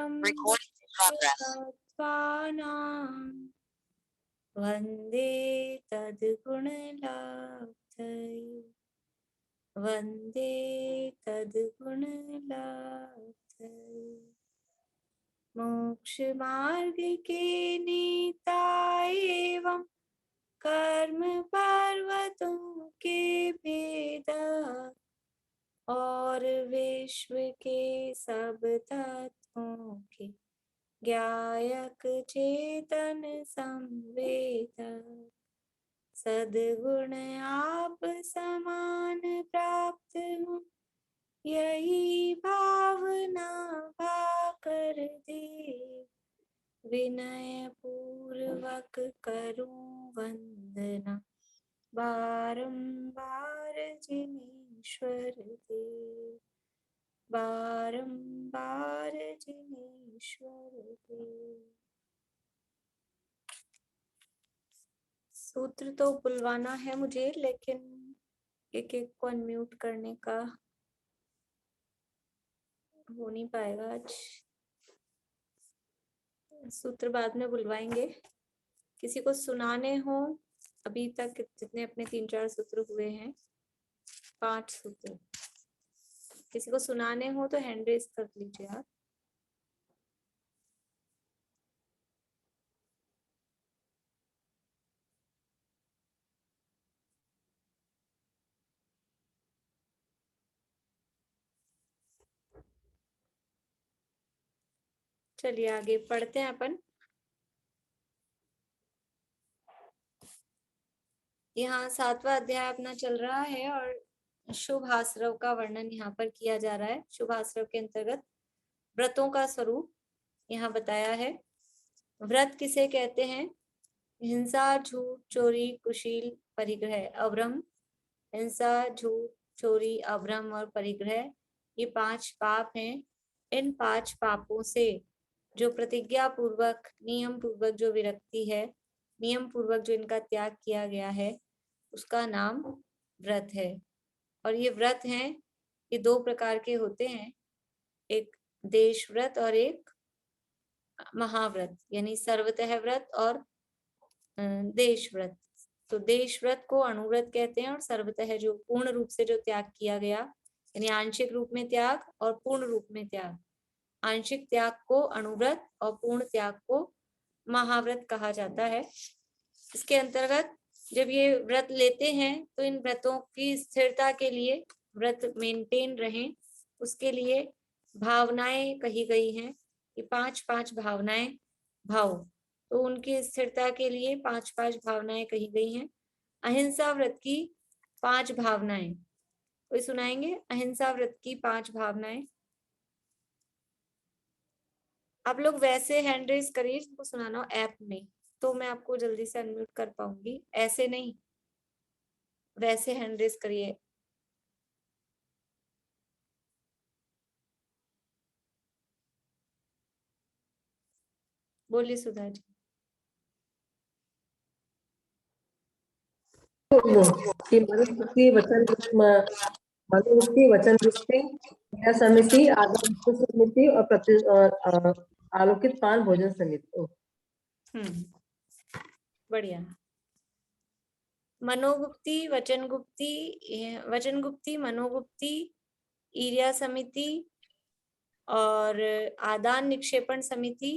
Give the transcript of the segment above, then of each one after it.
परम सत्त्वानां वन्दे तद्गुणलाब्धये वन्दे तद्गुणलाब्धये। मोक्ष मार्ग के नेता एवं कर्म पर्वतों के भेदा और विश्व के सब तत्वों के ज्ञायक चेतन संवेदक सद्गुण आप समान प्राप्त हो यही भावना भाकर दे विनय पूर्वक करूं वंदना बारंबार जिनेश्वर देव बारंबार जिनेश्वर देव। सूत्र तो बुलवाना है मुझे, लेकिन एक एक को अनम्यूट करने का हो नहीं पाएगा आज। सूत्र बाद में बुलवाएंगे। किसी को सुनाने हो अभी तक जितने अपने 3-4 सूत्र हुए हैं, 5 सूत्र, किसी को सुनाने हो तो हैंड रेज कर लीजिए आप। चलिए आगे पढ़ते हैं अपन। यहाँ 7वां अध्याय अपना चल रहा है और शुभ आश्रव का वर्णन यहाँ पर किया जा रहा है। शुभ आश्रव के अंतर्गत व्रतों का स्वरूप यहाँ बताया है। व्रत किसे कहते हैं? हिंसा, झूठ, चोरी, कुशील, परिग्रह, अभ्रम। हिंसा, झूठ, चोरी, अभ्रम और परिग्रह, ये 5 पाप हैं। इन 5 पापों से जो प्रतिज्ञा पूर्वक, नियम पूर्वक जो विरक्ति है, नियम पूर्वक जो इनका त्याग किया गया है, उसका नाम व्रत है। और ये व्रत हैं, ये 2 प्रकार के होते हैं, एक देश व्रत और एक महाव्रत, यानी सर्वतः व्रत और देश व्रत। तो देश व्रत को अणुव्रत कहते हैं और सर्वतः जो पूर्ण रूप से जो त्याग किया गया, यानी आंशिक रूप में त्याग और पूर्ण रूप में त्याग, आंशिक त्याग को अणुव्रत और पूर्ण त्याग को महाव्रत कहा जाता है। इसके अंतर्गत जब ये व्रत लेते हैं तो इन व्रतों की स्थिरता के लिए, व्रत मेंटेन रहे उसके लिए भावनाएं कही गई हैं। ये 5-5 भावनाएं, भाव, तो उनकी स्थिरता के लिए 5-5 भावनाएं कही गई हैं। अहिंसा व्रत की 5 भावनाएं, कोई सुनाएंगे? अहिंसा व्रत की 5 भावनाएं। आप लोग वैसे हैंड रेज करिए जिनको सुनाना हो ऐप में, तो मैं आपको जल्दी से अनम्यूट कर पाऊंगी। ऐसे नहीं, वैसे हैंड रेज करिए। बोलिए सुधा जी। कि मनुमुक्ति वचन वृत्ति क्रिया समिति, आगम समिति और आलोकित पान भोजन समिति। बढ़िया। मनोगुप्ति, वचन गुप्ति, मनोगुप्ति, ईर्या समिति और आदान निक्षेपण समिति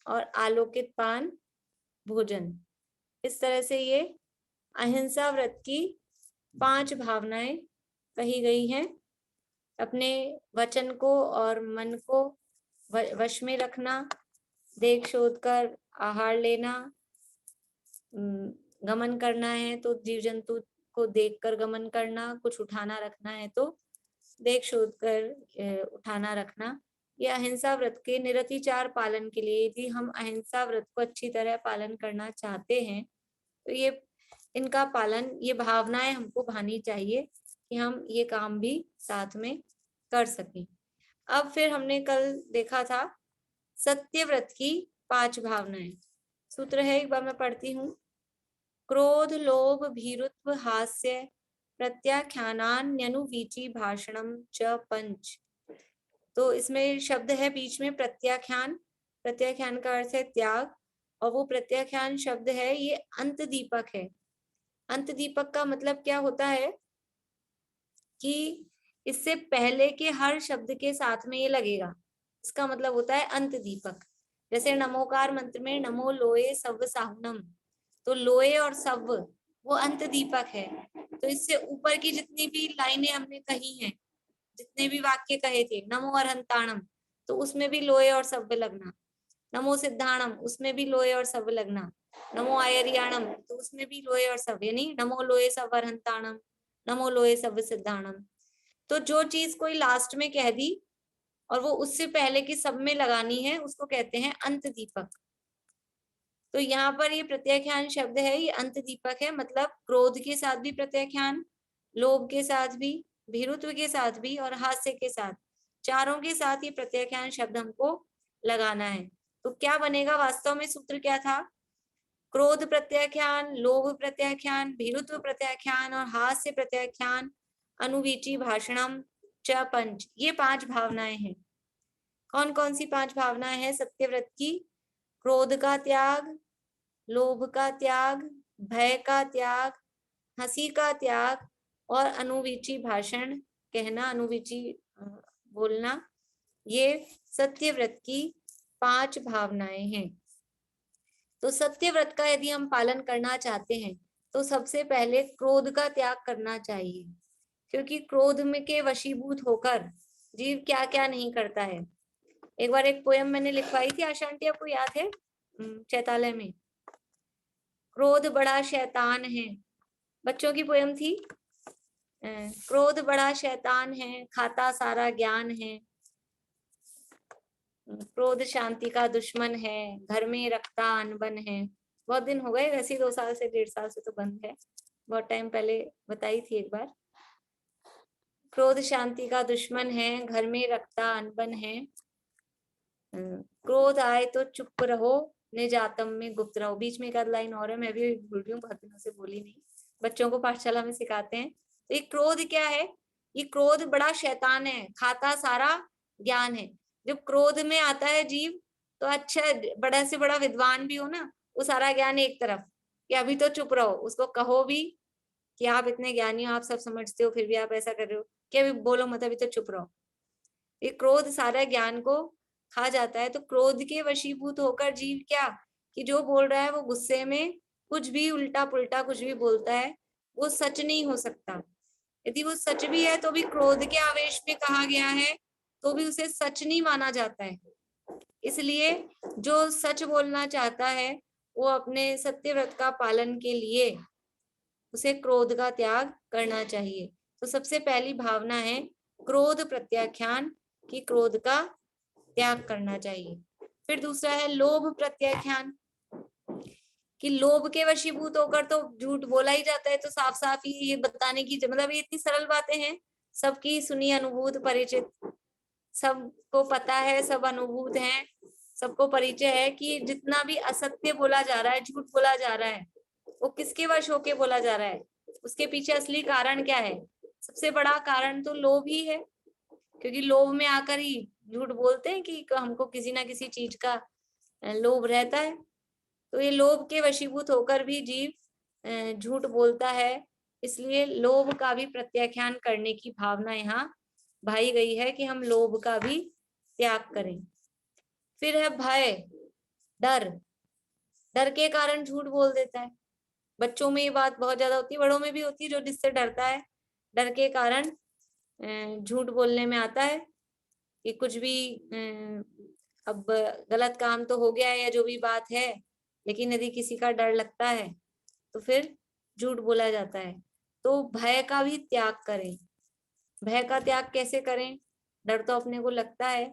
और आलोकित पान भोजन। इस तरह से ये अहिंसा व्रत की 5 भावनाएं कही गई हैं। अपने वचन को और मन को वश में रखना, देख शोध कर आहार लेना, गमन करना है तो जीव जंतु को देखकर गमन करना, कुछ उठाना रखना है तो देख शोध कर उठाना रखना। ये अहिंसा व्रत के निरतिचार पालन के लिए, यदि हम अहिंसा व्रत को अच्छी तरह पालन करना चाहते हैं तो ये इनका पालन, ये भावनाएं हमको भानी चाहिए कि हम ये काम भी साथ में कर सकें। अब फिर हमने कल देखा था सत्य व्रत की 5 भावनाएं। सूत्र है, एक बार मैं पढ़ती हूँ। क्रोध, लोभ, भीरुत्व, हास्य, प्रत्याख्यानान्यनुवीची भाषणम च पंच। तो इसमें शब्द है बीच में प्रत्याख्यान। प्रत्याख्यान का अर्थ है त्याग, और वो प्रत्याख्यान शब्द है ये अंत दीपक है। अंत दीपक का मतलब क्या होता है कि इससे पहले के हर शब्द के साथ में ये लगेगा, इसका मतलब होता है अंत दीपक। जैसे नमोकार मंत्र में नमो लोए सव्व साहुनम, तो लोए और सव्व वो अंत दीपक है। तो इससे ऊपर की जितनी भी लाइनें हमने कही हैं, जितने भी वाक्य कहे थे, नमो अरहंताणम, तो उसमें भी लोए और सव्व लगना। नमो सिद्धाणम, उसमें भी लोए और सव्व लगना। नमो आयरियाणम, तो उसमें भी लोए और सव्य, यानी नमो लोए सव्व अरहंताणम, नमो लोए सव्व सिद्धाणम। तो जो चीज कोई लास्ट में कह दी और वो उससे पहले की सब में लगानी है, उसको कहते हैं अंत दीपक। तो यहाँ पर ये प्रत्याख्यान शब्द है, ये अंत दीपक है, मतलब क्रोध के साथ भी प्रत्याख्यान, लोभ के साथ भी, भीरुत्व के साथ भी और हास्य के साथ, चारों के साथ ये प्रत्याख्यान शब्द हमको लगाना है। तो क्या बनेगा वास्तव में, सूत्र क्या था? क्रोध प्रत्याख्यान, लोभ प्रत्याख्यान, भीरुत्व प्रत्याख्यान और हास्य प्रत्याख्यान, अनुवीची भाषणम च पंच, ये 5 भावनाएं हैं। कौन कौन सी 5 भावनाएं हैं सत्यव्रत की? क्रोध का त्याग, लोभ का त्याग, भय का त्याग, हंसी का त्याग और अनुवीची भाषण कहना, अनुवीची बोलना, ये सत्यव्रत की 5 भावनाएं हैं। तो सत्यव्रत का यदि हम पालन करना चाहते हैं तो सबसे पहले क्रोध का त्याग करना चाहिए, क्योंकि क्रोध में के वशीभूत होकर जीव क्या क्या नहीं करता है। एक बार एक पोयम मैंने लिखवाई थी आशा आंटी, आपको याद है, चैतालय में, क्रोध बड़ा शैतान है, बच्चों की पोयम थी। क्रोध बड़ा शैतान है, खाता सारा ज्ञान है, क्रोध शांति का दुश्मन है, घर में रखता अनबन है। बहुत दिन हो गए, वैसे 2 साल से 1.5 साल से तो बंद है, बहुत टाइम पहले बताई थी एक बार। क्रोध शांति का दुश्मन है, घर में रखता अनबन है, क्रोध आए तो चुप रहो, निजातम में गुप्त रहो। बीच में एक आध लाइन और है, मैं भी भूल रही हूँ, बहुत दिनों से बोली नहीं, बच्चों को पाठशाला में सिखाते हैं। तो ये क्रोध क्या है? ये क्रोध बड़ा शैतान है, खाता सारा ज्ञान है। जब क्रोध में आता है जीव, तो अच्छा बड़ा से बड़ा विद्वान भी हो ना, वो सारा ज्ञान एक तरफ, कि अभी तो चुप रहो, उसको कहो भी कि आप इतने ज्ञानी हो, आप सब समझते हो, फिर भी आप ऐसा कर रहे हो, कि अभी बोलो मत, अभी तो चुप रहो। ये क्रोध सारा ज्ञान को खा जाता है। तो क्रोध के वशीभूत होकर जीव क्या, कि जो बोल रहा है वो गुस्से में कुछ भी उल्टा पुल्टा कुछ भी बोलता है, वो सच नहीं हो सकता। यदि वो सच भी है तो भी क्रोध के आवेश में कहा गया है, तो भी उसे सच नहीं माना जाता है। इसलिए जो सच बोलना चाहता है, वो अपने सत्यव्रत का पालन के लिए उसे क्रोध का त्याग करना चाहिए। तो सबसे पहली भावना है क्रोध प्रत्याख्यान, की क्रोध का त्याग करना चाहिए। फिर दूसरा है लोभ प्रत्याख्यान, कि लोभ के वशीभूत होकर तो झूठ बोला ही जाता है। तो साफ साफ ही ये बताने की, मतलब ये इतनी सरल बातें हैं, सबकी सुनी, अनुभूत, परिचित, सबको पता है, सब अनुभूत हैं, सबको परिचय है कि जितना भी असत्य बोला जा रहा है, झूठ बोला जा रहा है, वो किसके वश होके बोला जा रहा है, उसके पीछे असली कारण क्या है? सबसे बड़ा कारण तो लोभ ही है, क्योंकि लोभ में आकर ही झूठ बोलते हैं कि हमको किसी ना किसी चीज का लोभ रहता है। तो ये लोभ के वशीभूत होकर भी जीव झूठ बोलता है, इसलिए लोभ का भी प्रत्याख्यान करने की भावना यहाँ भाई गई है कि हम लोभ का भी त्याग करें। फिर है भय, डर, डर के कारण झूठ बोल देता है। बच्चों में ये बात बहुत ज्यादा होती है, बड़ों में भी होती है, जो जिससे डरता है, डर के कारण झूठ बोलने में आता है कि कुछ भी अब गलत काम तो हो गया है या जो भी बात है, लेकिन यदि किसी का डर लगता है तो फिर झूठ बोला जाता है। तो भय का भी त्याग करें। भय का त्याग कैसे करें? डर तो अपने को लगता है,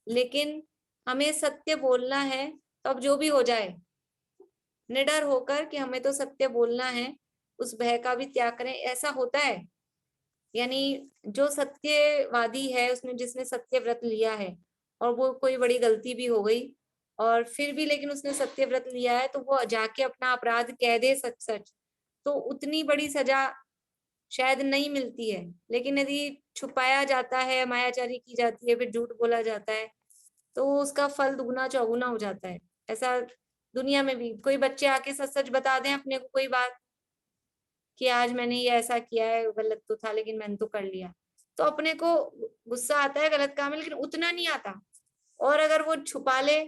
लेकिन हमें सत्य बोलना है, तो अब जो भी हो जाए निडर होकर कि हमें तो सत्य बोलना है, उस भय का भी त्याग करें। ऐसा होता है, यानी जो सत्यवादी है, उसने जिसने सत्य व्रत लिया है और वो कोई बड़ी गलती भी हो गई और फिर भी लेकिन उसने सत्य व्रत लिया है, तो वो जाके अपना अपराध कह दे सच सच, तो उतनी बड़ी सजा शायद नहीं मिलती है, लेकिन यदि छुपाया जाता है, मायाचारी की जाती है, फिर झूठ बोला जाता है, तो उसका फल दुगना चौगुना हो जाता है। ऐसा दुनिया में भी कोई बच्चे आके सच सच बता दें अपने को कोई बात कि आज मैंने ये ऐसा किया है, गलत तो था लेकिन मैंने तो कर लिया, तो अपने को गुस्सा आता है गलत काम है, लेकिन उतना नहीं आता। और अगर वो छुपा ले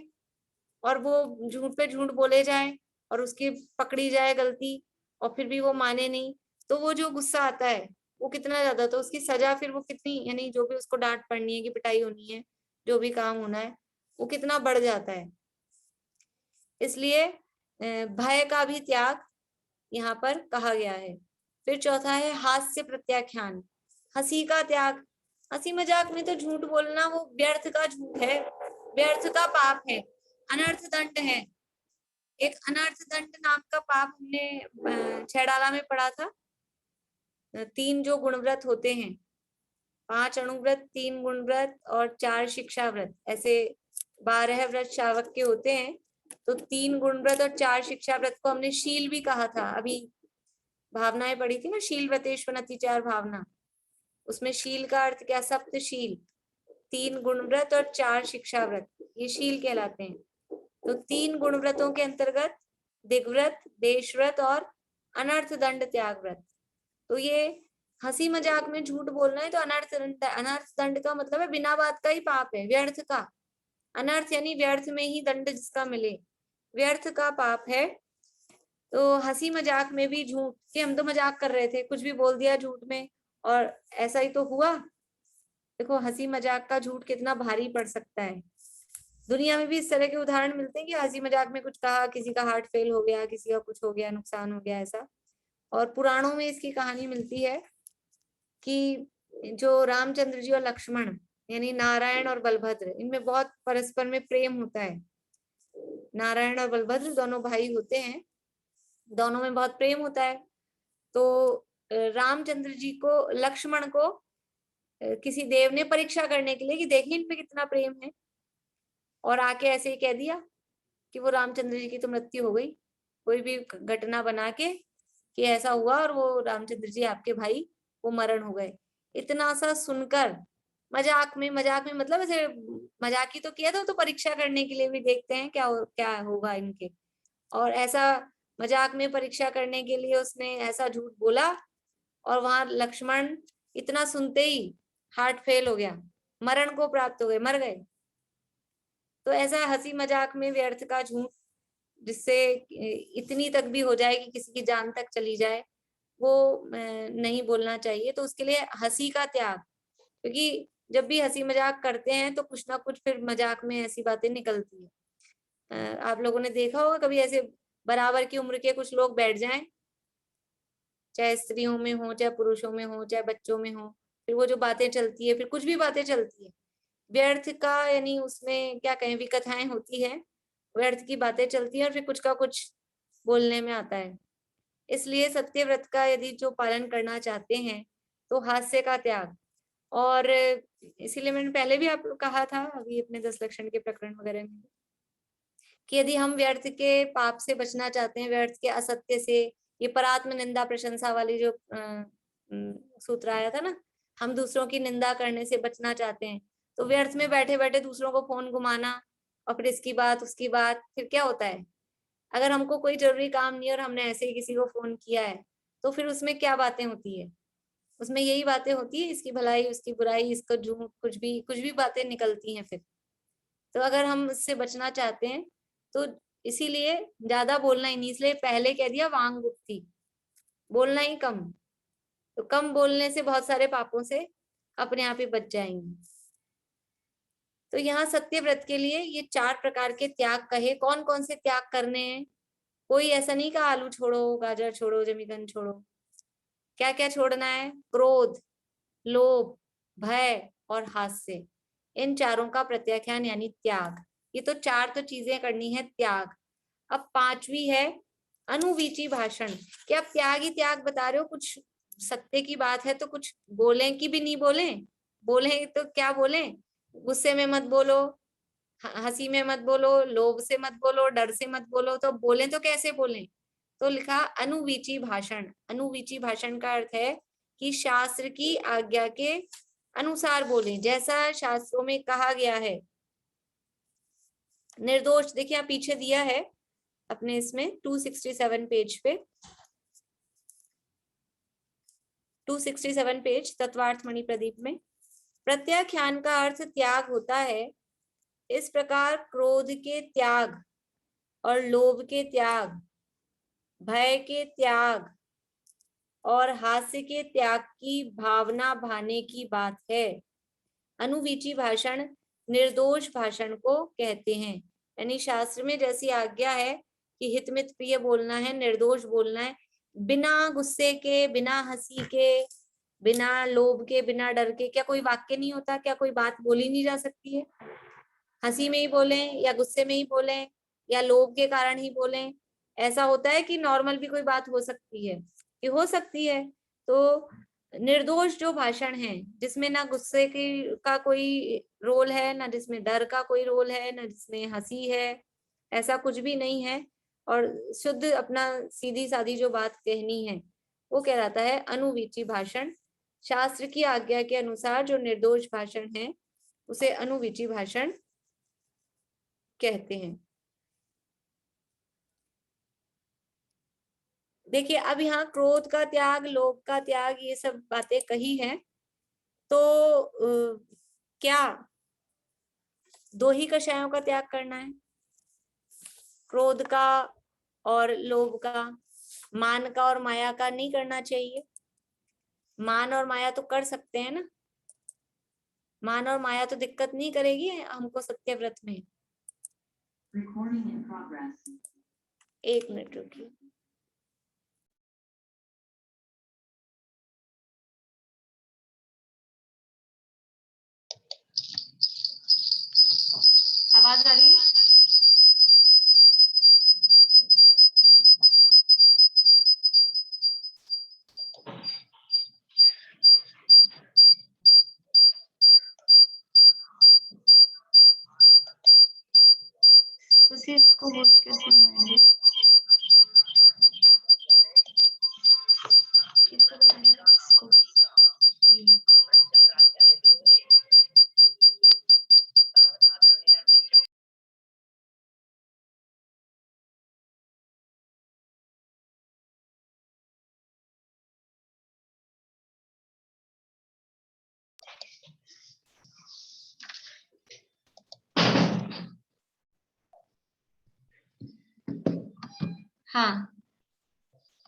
और वो झूठ पे झूठ बोले जाए और उसकी पकड़ी जाए गलती और फिर भी वो माने नहीं, तो वो जो गुस्सा आता है वो कितना ज्यादा, तो उसकी सजा फिर वो कितनी, यानी जो भी उसको डांट पड़नी है कि पिटाई होनी है, जो भी काम होना है, वो कितना बढ़ जाता है। इसलिए भय का भी त्याग यहाँ पर कहा गया है। फिर चौथा है हास्य प्रत्याख्यान, हंसी का त्याग। हंसी मजाक में तो झूठ बोलना वो व्यर्थ का झूठ है, व्यर्थ का पाप है, अनर्थ दंड है। एक अनर्थ दंड नाम का पाप हमने छैडाला में पढ़ा था। 3 जो गुणव्रत होते हैं, 5 अणुव्रत, 3 गुणव्रत और 4 शिक्षा व्रत, ऐसे 12 व्रत श्रावक के होते हैं। तो 3 गुणव्रत और 4 शिक्षा व्रत को हमने शील भी कहा था। अभी भावनाएं पढ़ी थी ना, शील व्रतेश्वनति 4 भावना, उसमें शील का अर्थ क्या, सप्तशील, 3 गुणव्रत और 4 शिक्षा व्रत, ये शील कहलाते हैं। तो 3 गुणव्रतों के अंतर्गत दिग्व्रत, देशव्रत और अनर्थ दंड त्याग व्रत। तो ये हंसी मजाक में झूठ बोलना है तो अनर्थ दंड, अनर्थ दंड का मतलब है बिना बात का ही पाप है, व्यर्थ का। अनर्थ यानी व्यर्थ में ही दंड जिसका मिले, व्यर्थ का पाप है। तो हंसी मजाक में भी झूठ, कि हम तो मजाक कर रहे थे, कुछ भी बोल दिया झूठ में और ऐसा ही तो हुआ। देखो हंसी मजाक का झूठ कितना भारी पड़ सकता है। दुनिया में भी इस तरह के उदाहरण मिलते हैं कि हंसी मजाक में कुछ कहा, किसी का हार्ट फेल हो गया, किसी का कुछ हो गया, नुकसान हो गया, ऐसा। और पुराणों में इसकी कहानी मिलती है कि जो रामचंद्र जी और लक्ष्मण, यानी नारायण और बलभद्र, इनमें बहुत परस्पर में प्रेम होता है। नारायण और बलभद्र दोनों भाई होते हैं, दोनों में बहुत प्रेम होता है। तो रामचंद्र जी को, लक्ष्मण को किसी देव ने परीक्षा करने के लिए कि देखिए इन पे कितना प्रेम है, और आके ऐसे ही कह दिया कि वो रामचंद्र जी की तो मृत्यु हो गई, कोई भी घटना बना के कि ऐसा हुआ और वो रामचंद्र जी आपके भाई वो मरण हो गए। इतना सा सुनकर मजाक में, मजाक में मतलब ऐसे मजाक ही तो किया था, तो परीक्षा करने के लिए भी देखते हैं क्या होगा इनके। और ऐसा मजाक में परीक्षा करने के लिए उसने ऐसा झूठ बोला, और वहां लक्ष्मण इतना सुनते ही हार्ट फेल हो गया, मरण को प्राप्त हो गए, मर गए। तो ऐसा हंसी मजाक में व्यर्थ का झूठ जिससे इतनी तक भी हो जाए कि किसी की जान तक चली जाए, वो नहीं बोलना चाहिए। तो उसके लिए हंसी का त्याग, क्योंकि जब भी हंसी मजाक करते हैं तो कुछ ना कुछ फिर मजाक में ऐसी बातें निकलती है। आप लोगों ने देखा होगा कभी ऐसे बराबर की उम्र के कुछ लोग बैठ जाएं, चाहे स्त्रियों में हो, चाहे पुरुषों में हो, चाहे बच्चों में हो, फिर वो जो बातें चलती है, फिर कुछ भी बातें चलती है व्यर्थ का, यानी उसमें क्या कहें, विकथाएं होती है, व्यर्थ की बातें चलती है और फिर कुछ का कुछ बोलने में आता है। इसलिए सत्य व्रत का यदि जो पालन करना चाहते हैं तो हास्य का त्याग। और इसीलिए मैंने पहले भी आपको कहा था अभी अपने 10 लक्षण के प्रकरण वगैरह में कि यदि हम व्यर्थ के पाप से बचना चाहते हैं, व्यर्थ के असत्य से, ये परात्म निंदा प्रशंसा वाली जो सूत्र आया था ना, हम दूसरों की निंदा करने से बचना चाहते हैं, तो व्यर्थ में बैठे बैठे दूसरों को फोन घुमाना और फिर इसकी बात उसकी बात, फिर क्या होता है, अगर हमको कोई जरूरी काम नहीं है और हमने ऐसे ही किसी को फोन किया है, तो फिर उसमें क्या बातें होती है, उसमें यही बातें होती है, इसकी भलाई उसकी बुराई, इसका झूठ, कुछ भी बातें निकलती हैं फिर। तो अगर हम इससे बचना चाहते हैं तो इसीलिए ज्यादा बोलना ही नहीं, इसलिए पहले कह दिया वांग गुप्ती, बोलना ही कम। तो कम बोलने से बहुत सारे पापों से अपने आप ही बच जाएंगे। तो यहाँ सत्य व्रत के लिए ये 4 प्रकार के त्याग कहे। कौन कौन से त्याग करने हैं, कोई ऐसा नहीं कहा आलू छोड़ो, गाजर छोड़ो, जमीकंद छोड़ो। क्या क्या छोड़ना है, क्रोध, लोभ, भय और हास्य, इन चारों का प्रत्याख्यान यानी त्याग। ये तो 4 तो चीजें करनी है त्याग। अब 5वीं है अनुवीची भाषण, कि आप त्याग ही त्याग बता रहे हो, कुछ सत्य की बात है तो कुछ बोलें कि भी नहीं बोलें, बोलें तो क्या बोलें, गुस्से में मत बोलो, हंसी में मत बोलो, लोभ से मत बोलो, डर से मत बोलो, तो बोलें तो कैसे बोलें। तो लिखा अनुवीची भाषण। अनुवीची भाषण का अर्थ है कि शास्त्र की आज्ञा के अनुसार बोलें, जैसा शास्त्रों में कहा गया है। निर्दोष, देखिए आप पीछे दिया है अपने इसमें 267 पेज पे, 267 पेज तत्वार्थ मणि प्रदीप में। प्रत्याख्यान का अर्थ त्याग होता है। इस प्रकार क्रोध के त्याग और लोभ के त्याग, भय के त्याग और हास्य के त्याग की भावना भाने की बात है। अनुवीची भाषण निर्दोष भाषण को कहते हैं। यानी शास्त्र में जैसी आज्ञा है कि हितमित प्रिय बोलना है, निर्दोष बोलना है, बिना गुस्से के, बिना हंसी के, बिना लोभ के, बिना डर के। क्या कोई वाक्य नहीं होता? क्या कोई बात बोली नहीं जा सकती है? हंसी में ही बोलें या गुस्से में ही बोलें या लोभ के कारण ही बोलें? ऐसा होता है कि नॉर्मल भी कोई बात हो सकती है? कि हो सकती है। तो निर्दोष जो भाषण है, जिसमें ना गुस्से की का कोई रोल है, ना जिसमें डर का कोई रोल है, ना जिसमें हंसी है, ऐसा कुछ भी नहीं है, और शुद्ध अपना सीधी सादी जो बात कहनी है, वो कहलाता है अनुवीची भाषण। शास्त्र की आज्ञा के अनुसार जो निर्दोष भाषण है उसे अनुवीची भाषण कहते हैं। देखिए अब यहाँ क्रोध का त्याग, लोभ का त्याग, ये सब बातें कही हैं। तो क्या दो ही कषायों का त्याग करना है? क्रोध का और लोभ का, मान का और माया का नहीं करना चाहिए? मान और माया तो कर सकते हैं ना, मान और माया तो दिक्कत नहीं करेगी हमको सत्यव्रत में। एक मिनट रुकिए। आवाज आ रही है? तो इसको होस्ट कैसे बनाएंगे? किसको बनाना है? इसको। हाँ,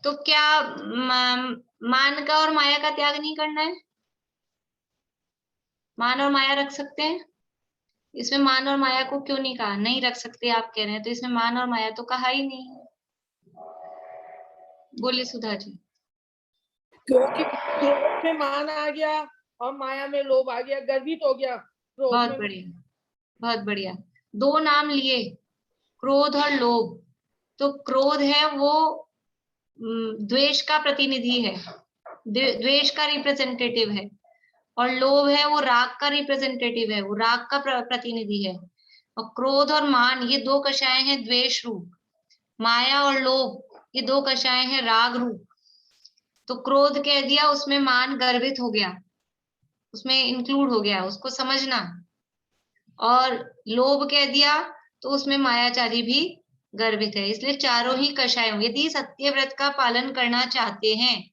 तो क्या मान का और माया का त्याग नहीं करना है? मान और माया रख सकते हैं? इसमें मान और माया को क्यों नहीं कहा? नहीं रख सकते आप कह रहे हैं, तो इसमें मान और माया तो कहा ही नहीं। बोलिए सुधा जी। क्योंकि क्रोध में मान आ गया और माया में लोभ आ गया, गर्वित हो गया। बहुत बढ़िया, बहुत बढ़िया। दो नाम लिए, क्रोध और लोभ। तो क्रोध है वो द्वेष का प्रतिनिधि है, द्वेष का रिप्रेजेंटेटिव है, और लोभ है वो राग का रिप्रेजेंटेटिव है, वो राग का प्रतिनिधि है। और क्रोध और मान ये दो कषाय हैं द्वेष रूप, माया और लोभ ये दो कषाय हैं राग रूप। तो क्रोध कह दिया, उसमें मान गर्वित हो गया, उसमें इंक्लूड हो गया, उसको समझना। और लोभ कह दिया तो उसमें मायाचारी भी गर्वित है। इसलिए चारों ही कषायों, यदि सत्यव्रत का पालन करना चाहते हैं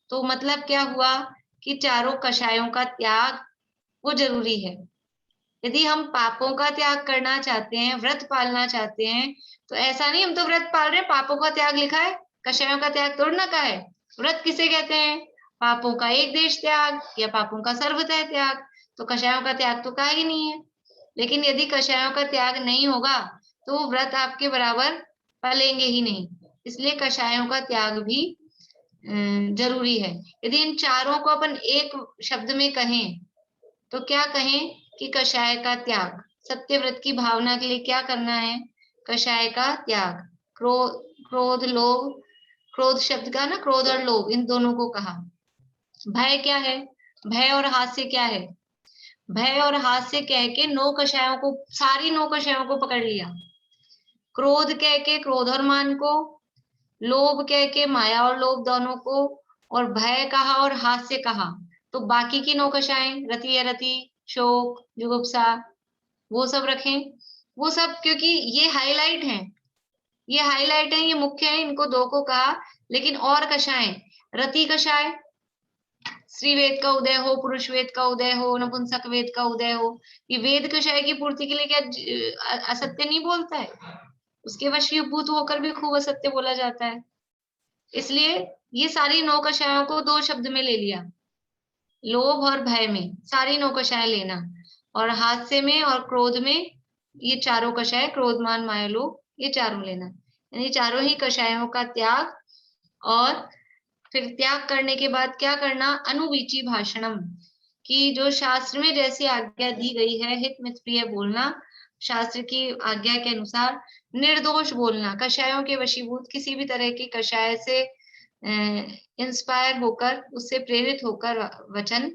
तो मतलब क्या हुआ कि चारों कषायों का त्याग वो जरूरी है। यदि हम पापों का त्याग करना चाहते हैं, व्रत पालना चाहते हैं, तो ऐसा नहीं हम तो व्रत पाल रहे हैं, पापों का त्याग लिखा है, कषायों का त्याग तोड़ ना का है। व्रत किसे कहते हैं? पापों का एक देश त्याग या पापों का सर्वतः त्याग। तो कषायों का त्याग तो कहा ही नहीं है। लेकिन यदि कषायों का त्याग नहीं होगा तो व्रत आपके बराबर पलेंगे ही नहीं। इसलिए कषायों का त्याग भी जरूरी है। यदि इन चारों को अपन एक शब्द में कहें तो क्या कहें कि कषाय का त्याग। सत्यव्रत की भावना के लिए क्या करना है? कषाय का त्याग। क्रोध लोभ, क्रोध शब्द का ना, क्रोध और लोभ इन दोनों को कहा। भय क्या है? भय और हास्य क्या है? भय और हास्य कह के नौ कषायों को, सारी नौ कषायों को पकड़ लिया। क्रोध कह के क्रोध और मान को, लोभ कह के माया और लोभ दोनों को, और भय कहा और हास्य कहा, तो बाकी की नौकशाएं रति अरति, शोक, जुगुप्सा, वो सब रखें। वो सब क्योंकि ये हाईलाइट हैं, ये हाईलाइट है, ये मुख्य है, इनको दो को कहा। लेकिन और कषाएं, रति कषाय, स्त्री वेद का उदय हो, पुरुष वेद का उदय हो, नपुंसक वेद का उदय हो, ये वेद कषाय की पूर्ति के लिए क्या असत्य नहीं बोलता है? उसके वशीभूत होकर भी खूब असत्य बोला जाता है। इसलिए ये सारी नौ कषायों को दो शब्द में ले लिया, लोभ और भय में सारी नौ कषाय लेना, और हास्य में और क्रोध में ये चारों कषाय, क्रोधमान माया लोभ, ये चारों लेना। यानी चारों ही कषायों का त्याग, और फिर त्याग करने के बाद क्या करना? अनुवीची भाषणम, कि जो शास्त्र में जैसी आज्ञा दी गई है, हित मित प्रिय बोलना, शास्त्र की आज्ञा के अनुसार निर्दोष बोलना, कषायों के वशीभूत किसी भी तरह के कषाय से इंस्पायर होकर, उससे प्रेरित होकर वचन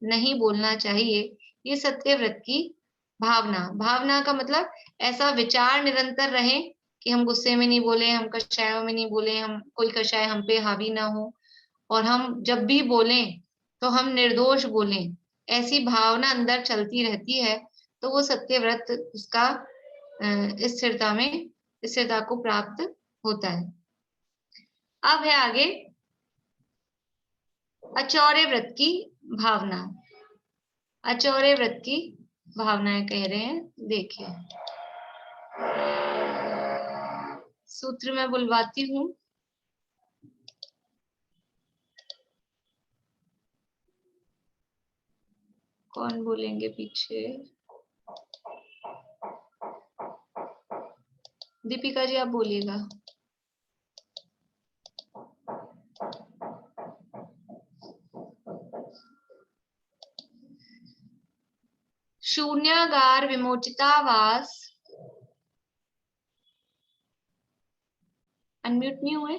नहीं बोलना चाहिए। ये सत्यव्रत की भावना। भावना का मतलब ऐसा विचार निरंतर रहे कि हम गुस्से में नहीं बोले, हम कषायों में नहीं बोले, हम कोई कषाय हम पे हावी ना हो, और हम जब भी बोलें तो हम निर्दोष बोलें, ऐसी भावना अंदर चलती रहती है, तो वो सत्यव्रत उसका स्थिरता को प्राप्त होता है। अब है आगे अचौर्य व्रत की भावना। अचौर्य व्रत की भावनाएं कह रहे हैं, देखिए सूत्र में बुलवाती हूँ। कौन बोलेंगे पीछे? दीपिका जी आप बोलिएगा। शून्यागार विमोचितावास, अनम्यूट नहीं हुए?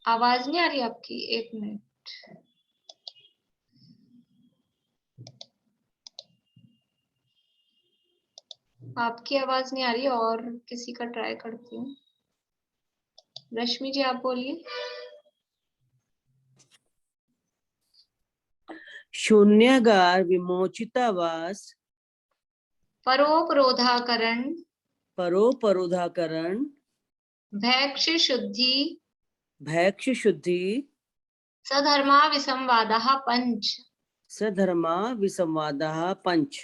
आवाज नहीं आ रही आपकी? एक मिनट। आपकी आवाज नहीं आ रही, और किसी का ट्राई करती हूँ। रश्मि जी आप बोलिए। शून्यागार विमोचितावास, परोपरोधाकरण, परोपरोधाकरण, भैक्ष शुद्धि, भैक्ष शुद्धि, सधर्मा विसंवादः पंच। सधर्मा विसंवादः पंच।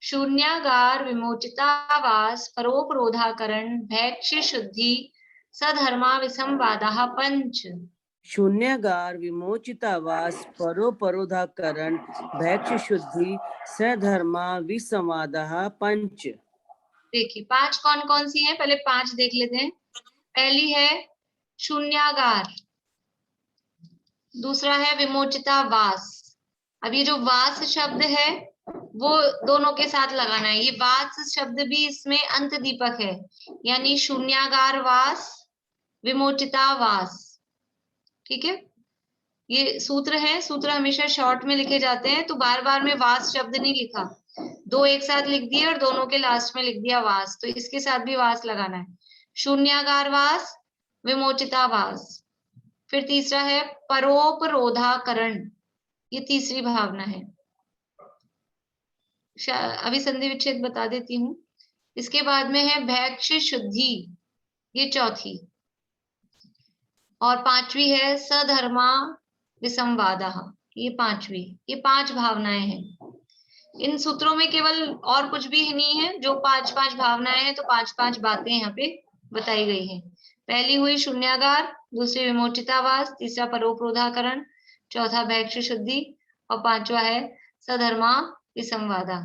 शून्यागार विमोचितावास, परोपरोधाकरण, भैक्ष शुद्धि, सधर्मा विसंवादः पंच। शून्यागार विमोचितावास, परोपरोधाकरण, भैक्ष शुद्धि, सधर्मा विसंवादः पंच। देखिए पांच कौन कौन सी हैं, पहले पांच देख लेते हैं। पहली है शून्यागार, दूसरा है विमोचितावास। अब ये जो वास शब्द है वो दोनों के साथ लगाना है। ये वास शब्द भी इसमें अंत दीपक है, यानी शून्यागार वास, विमोचितावास। ठीक है, ये सूत्र है। सूत्र हमेशा शॉर्ट में लिखे जाते हैं, तो बार बार में वास शब्द नहीं लिखा, दो एक साथ लिख दिए और दोनों के लास्ट में लिख दिया वास, तो इसके साथ भी वास लगाना है। शून्यागार वास, विमोचितावास। फिर तीसरा है परोपरोधाकरण, ये तीसरी भावना है। अभी संधि विच्छेद बता देती हूँ। इसके बाद में है भैक्ष शुद्धि, ये चौथी, और पांचवी है सधर्मा विसंवादः, ये पांचवी। ये पांच भावनाएं हैं। इन सूत्रों में केवल और कुछ भी नहीं है, जो पांच पांच भावनाएं हैं तो पांच पांच बातें यहाँ पे बताई गई हैं। पहली हुई शून्यागार, दूसरी विमोचितावास, तीसरा परोपरोधाकरण, चौथा भैक्ष शुद्धि, और पांचवा है सधर्मा विसंवादा।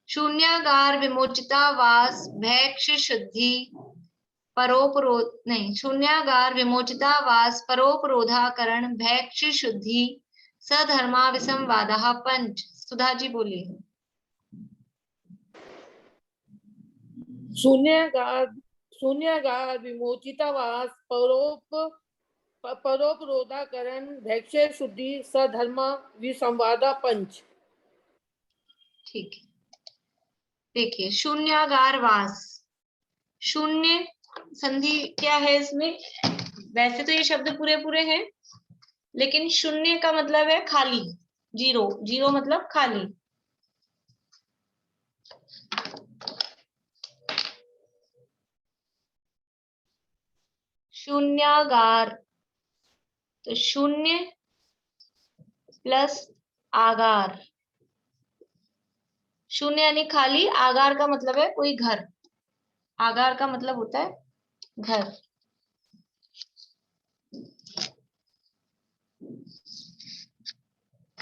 शून्यागार विमोचितावास भैक्ष शुद्धि शून्यागार विमोचितावास परोपरोधाकरण भैक्ष शुद्धि सधर्मा विसंवादः पंच। सुधा जी बोलिए। शून्यागार विमोचितावास, परोपरोधाकरण, भैक्ष शुद्धि, सधर्म विसंवादा पंच। ठीक है, देखिए शून्यागार वास, शून्य संधि क्या है इसमें? वैसे तो ये शब्द पूरे पूरे हैं, लेकिन शून्य का मतलब है खाली, जीरो। जीरो मतलब खाली। शून्यागार, तो शून्य प्लस आगार। शून्य यानी खाली, आगार का मतलब है कोई घर। आगार का मतलब होता है घर।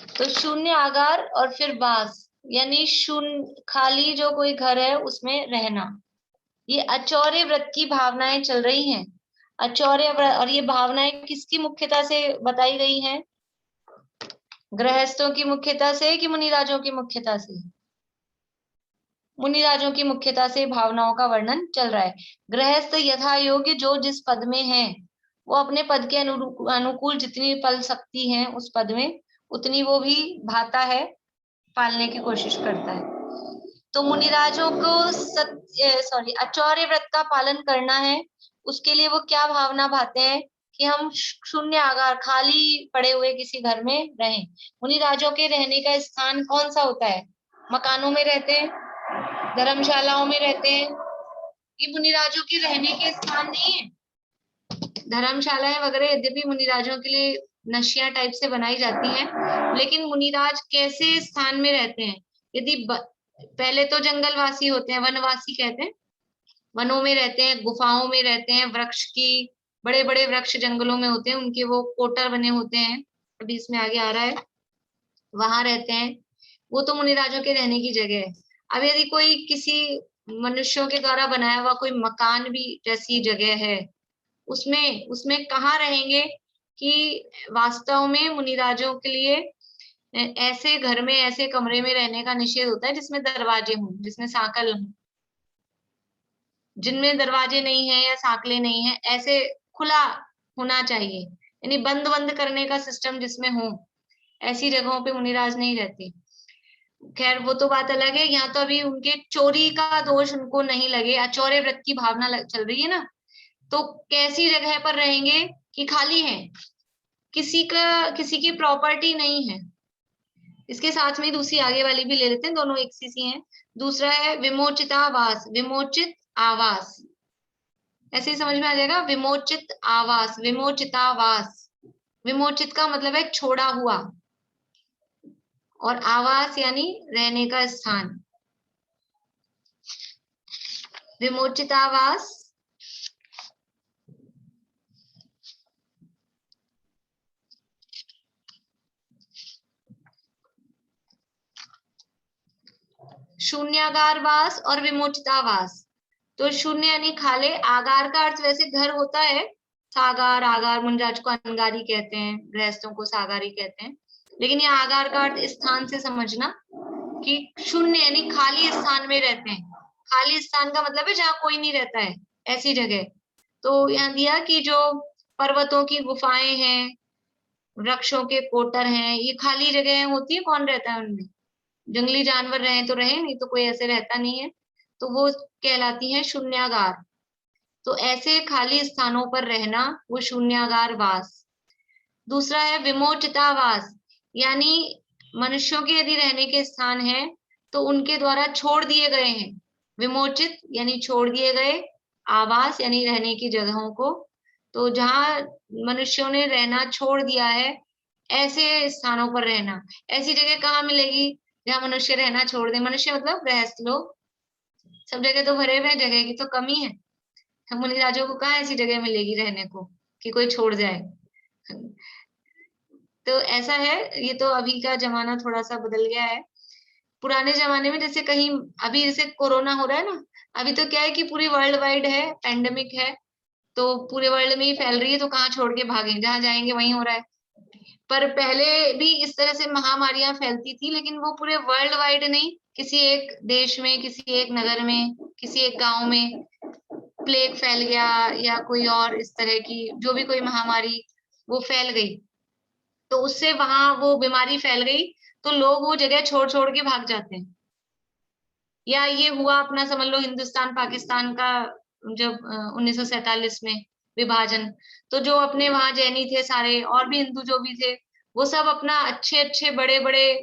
तो शून्य आगार और फिर वास, यानी शून्य खाली जो कोई घर है उसमें रहना। ये अचौर्य व्रत की भावनाएं चल रही हैं। अचौर्य व्रत, और ये भावनाएं किसकी मुख्यता से बताई गई हैं? गृहस्थों की मुख्यता से कि मुनिराजों की मुख्यता से? मुनिराजों की मुख्यता से भावनाओं का वर्णन चल रहा है। गृहस्थ यथा योग्य जो जिस पद में है, वो अपने पद के अनुकूल जितनी पल सकती है उस पद में, उतनी वो भी भाता है, पालने की कोशिश करता है। तो मुनिराजों को अचौर्य व्रत का पालन करना है, उसके लिए वो क्या भावना भाते हैं कि हम शून्य आगार, खाली पड़े हुए किसी घर में रहें। मुनिराजों के रहने का स्थान कौन सा होता है? मकानों में रहते हैं, धर्मशालाओं में रहते हैं। ये मुनिराजों के रहने के स्थान नहीं है। धर्मशालाएं वगैरह यद्यपि मुनिराजों के लिए नशिया टाइप से बनाई जाती हैं, लेकिन मुनिराज कैसे स्थान में रहते हैं? यदि पहले तो जंगलवासी होते हैं, वनवासी कहते हैं, वनों में रहते हैं, गुफाओं में रहते हैं, वृक्ष की बड़े बड़े वृक्ष जंगलों में होते हैं, उनके वो कोटर बने होते हैं, अभी इसमें आगे आ रहा है, वहां रहते हैं। वो तो मुनिराजों के रहने की जगह है। अब यदि कोई किसी मनुष्यों के द्वारा बनाया हुआ कोई मकान भी जैसी जगह है, उसमें उसमें कहाँ रहेंगे कि वास्तव में मुनिराजों के लिए ऐसे घर में, ऐसे कमरे में रहने का निषेध होता है जिसमें दरवाजे हों, जिसमें सांकल हों। जिनमें दरवाजे नहीं है या साकले नहीं है, ऐसे खुला होना चाहिए, यानी बंद बंद करने का सिस्टम जिसमें हो, ऐसी जगहों पे मुनिराज नहीं रहते। खैर वो तो बात अलग है। यहाँ तो अभी उनके चोरी का दोष उनको नहीं लगे, अचौर्य व्रत की भावना चल रही है ना, तो कैसी जगह पर रहेंगे कि खाली है, किसी की प्रॉपर्टी नहीं है। इसके साथ में दूसरी आगे वाली भी ले लेते हैं, दोनों एक सी हैं। दूसरा है विमोचितावास, विमोचित आवास, ऐसे ही समझ में आ जाएगा। विमोचित आवास, विमोचितावास। विमोचित का मतलब है छोड़ा हुआ, और आवास यानी रहने का स्थान। विमोचितावास शून्यागारवास और विमोचितावास। तो शून्य यानी खाले, आगार का अर्थ वैसे घर होता है, सागार, आगार, मुनिराज को अनगारी कहते हैं, गृहस्थों को सागारी कहते हैं, लेकिन ये आगार का अर्थ स्थान से समझना कि शून्य यानी खाली स्थान में रहते हैं। खाली स्थान का मतलब है जहाँ कोई नहीं रहता है, ऐसी जगह। तो यहाँ दिया कि जो पर्वतों की गुफाएं हैं, वृक्षों के कोटर हैं, ये खाली जगह होती है, कौन रहता है उनमें? जंगली जानवर रहे तो रहे, नहीं तो कोई ऐसे रहता नहीं है, तो वो कहलाती है शून्यागार। तो ऐसे खाली स्थानों पर रहना, वो शून्यागार वास। दूसरा है विमोचितावास, यानी मनुष्यों के यदि रहने के स्थान है तो उनके द्वारा छोड़ दिए गए हैं। विमोचित यानी छोड़ दिए गए, आवास यानी रहने की जगहों को। तो जहां मनुष्यों ने रहना छोड़ दिया है, ऐसे स्थानों पर रहना। ऐसी जगह कहाँ मिलेगी जहाँ मनुष्य रहना छोड़ दे? मनुष्य मतलब गृहस्थ लोग, सब जगह तो भरे हुए हैं, जगह की तो कमी है। मुनिराजों को कहाँ ऐसी जगह मिलेगी रहने को कि कोई छोड़ जाए? तो ऐसा है, ये तो अभी का जमाना थोड़ा सा बदल गया है। पुराने जमाने में जैसे कहीं, अभी जैसे कोरोना हो रहा है ना, अभी तो क्या है कि पूरी वर्ल्ड वाइड है, पेंडेमिक है, तो पूरे वर्ल्ड में ही फैल रही है, तो कहाँ छोड़ के भागें, जहां जाएंगे वहीं हो रहा है। पर पहले भी इस तरह से महामारियां फैलती थी, लेकिन वो पूरे वर्ल्ड वाइड नहीं, किसी एक देश में, किसी एक नगर में, किसी एक गांव में प्लेग फैल गया या कोई और इस तरह की जो भी कोई महामारी वो फैल गई, तो उससे वहां वो बीमारी फैल गई, तो लोग वो जगह छोड़ छोड़ के भाग जाते हैं। या ये हुआ अपना समझ लो हिंदुस्तान पाकिस्तान का जब 1947 में विभाजन, तो जो अपने वहां जैनी थे सारे और भी हिंदू जो भी थे, वो सब अपना अच्छे अच्छे बड़े बड़े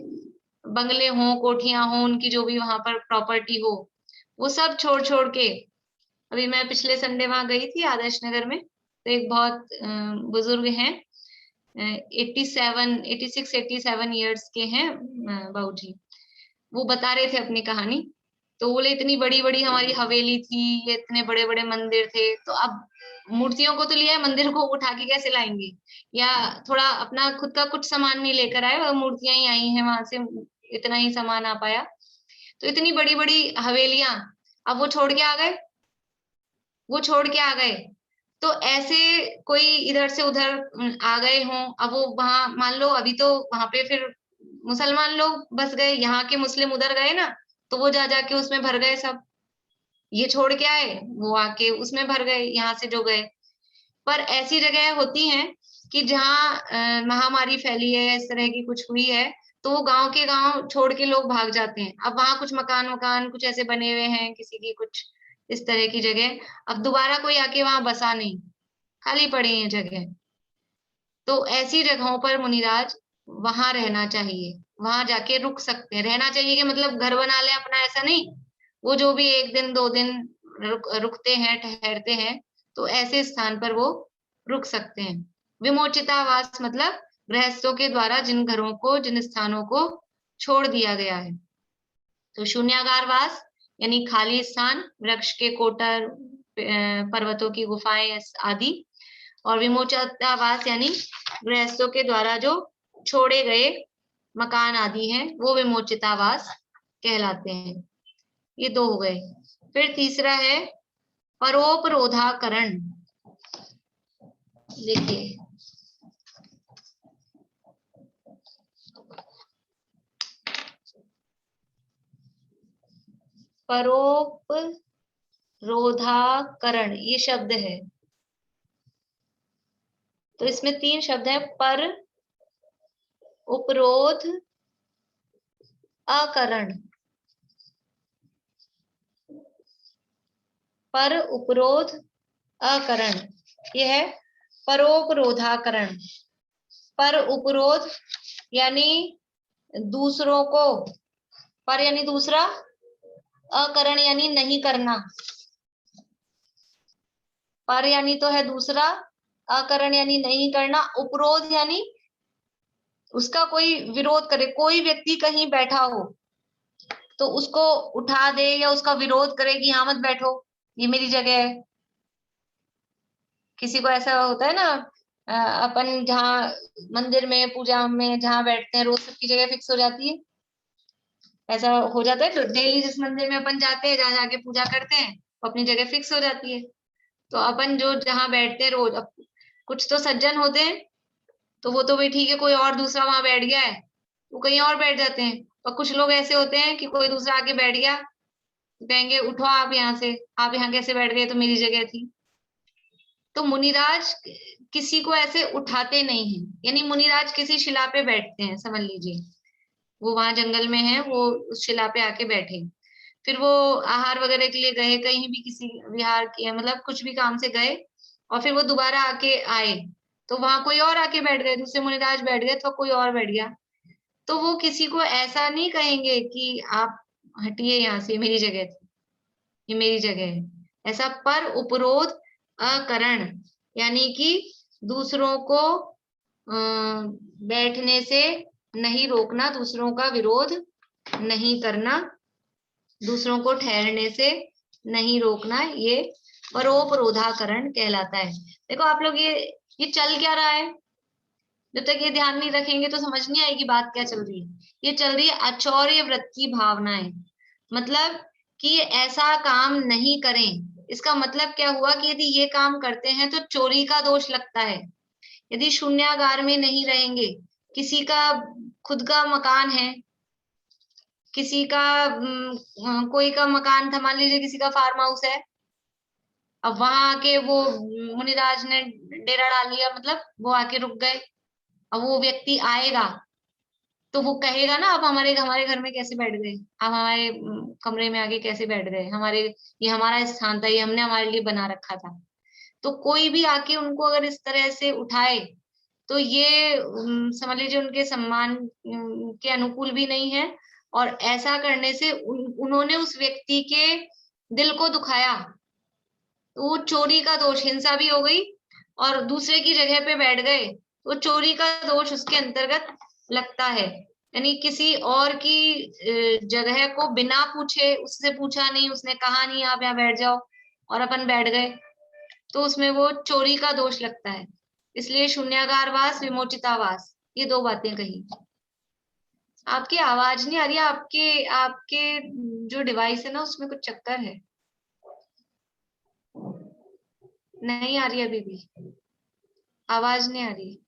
बंगले हों, कोठियां हों, उनकी जो भी वहां पर प्रॉपर्टी हो, वो सब छोड़ छोड़ के, अभी मैं पिछले संडे वहां गई थी आदर्श नगर में, तो एक बहुत बुजुर्ग हैं, 86 ईयर्स के हैं बाबू जी, वो बता रहे थे अपनी कहानी। तो बोले इतनी बड़ी बड़ी हमारी हवेली थी, ये इतने बड़े बड़े मंदिर थे, तो अब मूर्तियों को तो लिया है, मंदिर को उठा के कैसे लाएंगे, या थोड़ा अपना खुद का कुछ सामान नहीं लेकर आए, और मूर्तियां ही आई हैं वहां से, इतना ही सामान आ पाया। तो इतनी बड़ी बड़ी हवेलियां अब वो छोड़ के आ गए, वो छोड़ के आ गए। तो ऐसे कोई इधर से उधर आ गए हों, अब वो वहां मान लो अभी तो वहां पे फिर मुसलमान लोग बस गए, यहाँ के मुस्लिम उधर गए ना, तो वो जा जाके उसमें भर गए सब, ये छोड़ के आए, वो आके उसमें भर गए, यहाँ से जो गए। पर ऐसी जगह होती हैं कि जहाँ महामारी फैली है, इस तरह की कुछ हुई है, तो वो गांव के गांव छोड़ के लोग भाग जाते हैं। अब वहां कुछ मकान वकान कुछ ऐसे बने हुए हैं, किसी की कुछ इस तरह की जगह, अब दोबारा कोई आके वहां बसा नहीं, खाली पड़ी है जगह। तो ऐसी जगहों पर मुनिराज वहां रहना चाहिए, वहां जाके रुक सकते हैं। रहना चाहिए कि मतलब घर बना ले अपना, ऐसा नहीं, वो जो भी 1 दिन 2 दिन रुकते हैं, ठहरते हैं, तो ऐसे स्थान पर वो रुक सकते हैं। विमोचितावास मतलब गृहस्थों के द्वारा जिन घरों को, जिन स्थानों को छोड़ दिया गया है। तो शून्यागारवास यानी खाली स्थान, वृक्ष के कोटर, पर्वतों की गुफाएं आदि। और विमोचितावास यानी गृहस्थों के द्वारा जो छोड़े गए मकान आदि हैं, वो विमोचितावास कहलाते हैं। ये 2 हो गए। फिर तीसरा है परोपरोधाकरण। देखिए, परोपरोधाकरण ये शब्द है, तो इसमें 3 शब्द है, पर, उपरोध, अकरण। पर, उपरोध, अकरण, यह है परोपरोधाकरण। पर उपरोध यानी दूसरों को, पर यानी दूसरा, अकरण यानी नहीं करना। पर यानी तो है दूसरा, अकरण यानी नहीं करना, उपरोध यानी उसका कोई विरोध करे। कोई व्यक्ति कहीं बैठा हो तो उसको उठा दे या उसका विरोध करे कि यहाँ मत बैठो, ये मेरी जगह है। किसी को ऐसा होता है ना, अपन जहाँ मंदिर में पूजा में जहाँ बैठते हैं रोज सबकी जगह फिक्स हो जाती है, ऐसा हो जाता है। तो डेली जिस मंदिर में अपन जाते हैं, जहाँ जाके पूजा करते हैं, वो अपनी जगह फिक्स हो जाती है। तो अपन जो जहाँ बैठते हैं रोज, अब कुछ तो सज्जन होते हैं, तो वो तो भाई ठीक है, कोई और दूसरा वहां बैठ गया है, वो कहीं और बैठ जाते हैं। और कुछ लोग ऐसे होते हैं कि कोई दूसरा आके बैठ गया, तो कहेंगे उठो आप यहाँ से, आप यहाँ कैसे बैठ गए, तो मेरी जगह थी। तो मुनिराज किसी को ऐसे उठाते नहीं है, यानी मुनिराज किसी शिला पे बैठते हैं, समझ लीजिए वो वहां जंगल में है, वो उस शिला पे आके बैठे, फिर वो आहार वगैरह के लिए गए, कहीं भी किसी विहार के मतलब कुछ भी काम से गए, और फिर वो दोबारा आके आए, तो वहां कोई और आके बैठ गए, दूसरे मुनिराज बैठ गए, तो कोई और बैठ गया। तो वो किसी को ऐसा नहीं कहेंगे कि आप हटिए यहाँ से, मेरी जगह थी, ये मेरी जगह है। ऐसा पर उपरोध अकरण यानी कि दूसरों को बैठने से नहीं रोकना, दूसरों का विरोध नहीं करना, दूसरों को ठहरने से नहीं रोकना, ये परोपरोधाकरण कहलाता है। देखो आप लोग ये चल क्या रहा है, जब तक ये ध्यान नहीं रखेंगे तो समझ नहीं आएगी बात क्या चल रही है। ये चल रही है आचौर्य व्रत की भावनाएं, मतलब कि ऐसा काम नहीं करें। इसका मतलब क्या हुआ कि यदि ये काम करते हैं तो चोरी का दोष लगता है। यदि शून्यागार में नहीं रहेंगे, किसी का खुद का मकान है, किसी का कोई का मकान था, मान लीजिए किसी का फार्म हाउस है, अब वहां आके वो मुनिराज ने डेरा डाल लिया, मतलब वो आके रुक गए। अब वो व्यक्ति आएगा तो वो कहेगा ना, आप हमारे हमारे घर में कैसे बैठ गए, आप हमारे कमरे में आके कैसे बैठ गए, हमारे ये हमारा स्थान था, ये हमने हमारे लिए बना रखा था। तो कोई भी आके उनको अगर इस तरह से उठाए तो ये समझ लीजिए उनके सम्मान के अनुकूल भी नहीं है, और ऐसा करने से उन्होंने उस व्यक्ति के दिल को दुखाया, तो वो चोरी का दोष, हिंसा भी हो गई, और दूसरे की जगह पे बैठ गए तो चोरी का दोष उसके अंतर्गत लगता है। यानी किसी और की जगह को बिना पूछे, उससे पूछा नहीं, उसने कहा नहीं आप यहाँ बैठ जाओ और अपन बैठ गए, तो उसमें वो चोरी का दोष लगता है। इसलिए शून्यागारवास, विमोचितावास, ये दो बातें कही। आपकी आवाज नहीं आ रही है, आपके आपके जो डिवाइस है ना उसमें कुछ चक्कर है, नहीं आ रही अभी भी आवाज नहीं आ रही।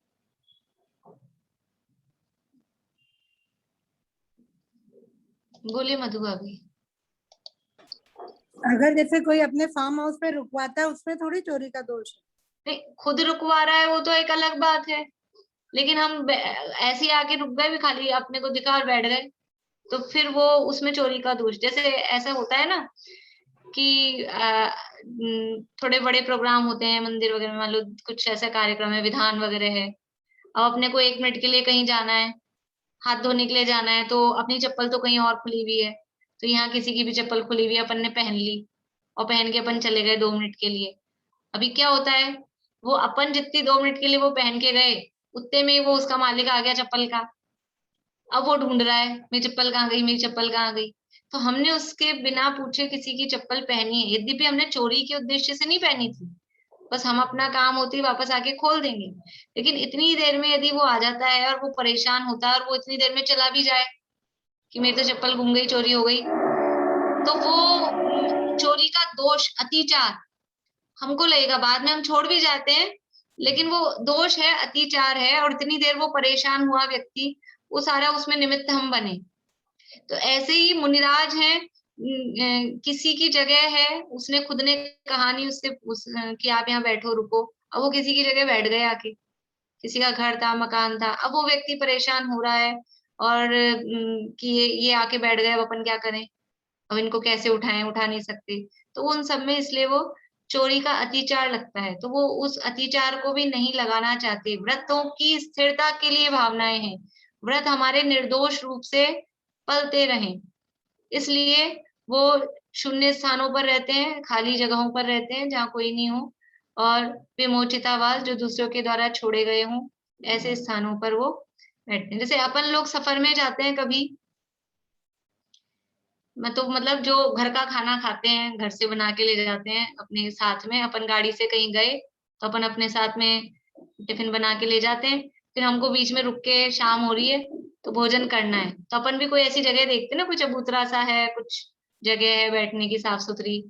बोलिए मधु भाभी। अगर जैसे कोई अपने फार्म हाउस पे रुकवाता है उसमें थोड़ी चोरी का दोष है। नहीं, खुद रुकवा रहा है वो तो एक अलग बात है, लेकिन हम ऐसे ही आके रुक गए भी, खाली अपने को दिखा और बैठ गए, तो फिर वो उसमें चोरी का दोष। जैसे ऐसा होता है ना कि थोड़े बड़े प्रोग्राम होते हैं मंदिर वगैरह में, मान लो कुछ ऐसा कार्यक्रम है, विधान वगैरह है, अब अपने को 1 मिनट के लिए कहीं जाना है, हाथ धोने के लिए जाना है, तो अपनी चप्पल तो कहीं और खुली हुई है, तो यहाँ किसी की भी चप्पल खुली हुई है, अपन ने पहन ली और पहन के अपन चले गए 2 मिनट के लिए। अभी क्या होता है, वो अपन जितनी 2 मिनट के लिए वो पहन के गए, उतने में ही वो उसका मालिक आ गया चप्पल का, अब वो ढूंढ रहा है मेरी चप्पल कहाँ गई, मेरी चप्पल कहाँ गई। तो हमने उसके बिना पूछे किसी की चप्पल पहनी है, यद्यपि हमने चोरी के उद्देश्य से नहीं पहनी थी, बस हम अपना काम होती वापस आके खोल देंगे, लेकिन इतनी ही देर में यदि वो आ जाता है और वो परेशान होता है और वो इतनी देर में चला भी जाए कि मेरी तो चप्पल गुम गई, चोरी हो गई, तो वो चोरी का दोष, अतिचार हमको लगेगा। बाद में हम छोड़ भी जाते हैं, लेकिन वो दोष है, अतिचार है, और इतनी देर वो परेशान हुआ व्यक्ति, वो सारा उसमें निमित्त हम बने। तो ऐसे ही मुनिराज हैं, किसी की जगह है, उसने खुद ने कहा नहीं उससे कि आप यहाँ बैठो रुको, अब वो किसी की जगह बैठ गए आके, किसी का घर था, मकान था, अब वो व्यक्ति परेशान हो रहा है और कि ये आके बैठ गए, अब अपन क्या करें, अब इनको कैसे उठाएं, उठा नहीं सकते, तो उन सब में इसलिए वो चोरी का अतिचार लगता है, तो वो उस अतिचार को भी नहीं लगाना चाहते। व्रतों की स्थिरता के लिए भावनाएं हैं, व्रत हमारे निर्दोष रूप से पलते रहें, इसलिए वो शून्य स्थानों पर रहते हैं, खाली जगहों पर रहते हैं जहाँ कोई नहीं हो, और विमोचितावास, जो दूसरों के द्वारा छोड़े गए हों, ऐसे स्थानों पर वो बैठते हैं। जैसे अपन लोग सफर में जाते हैं कभी, मैं तो मतलब जो घर का खाना खाते हैं, घर से बना के ले जाते हैं अपने साथ में, अपन गाड़ी से कहीं गए तो अपन अपने साथ में टिफिन बना के ले जाते हैं, फिर हमको बीच में रुक के शाम हो रही है तो भोजन करना है, तो अपन भी कोई ऐसी जगह देखते हैं ना, कुछ चबूतरा सा है, कुछ जगह है बैठने की साफ सुथरी,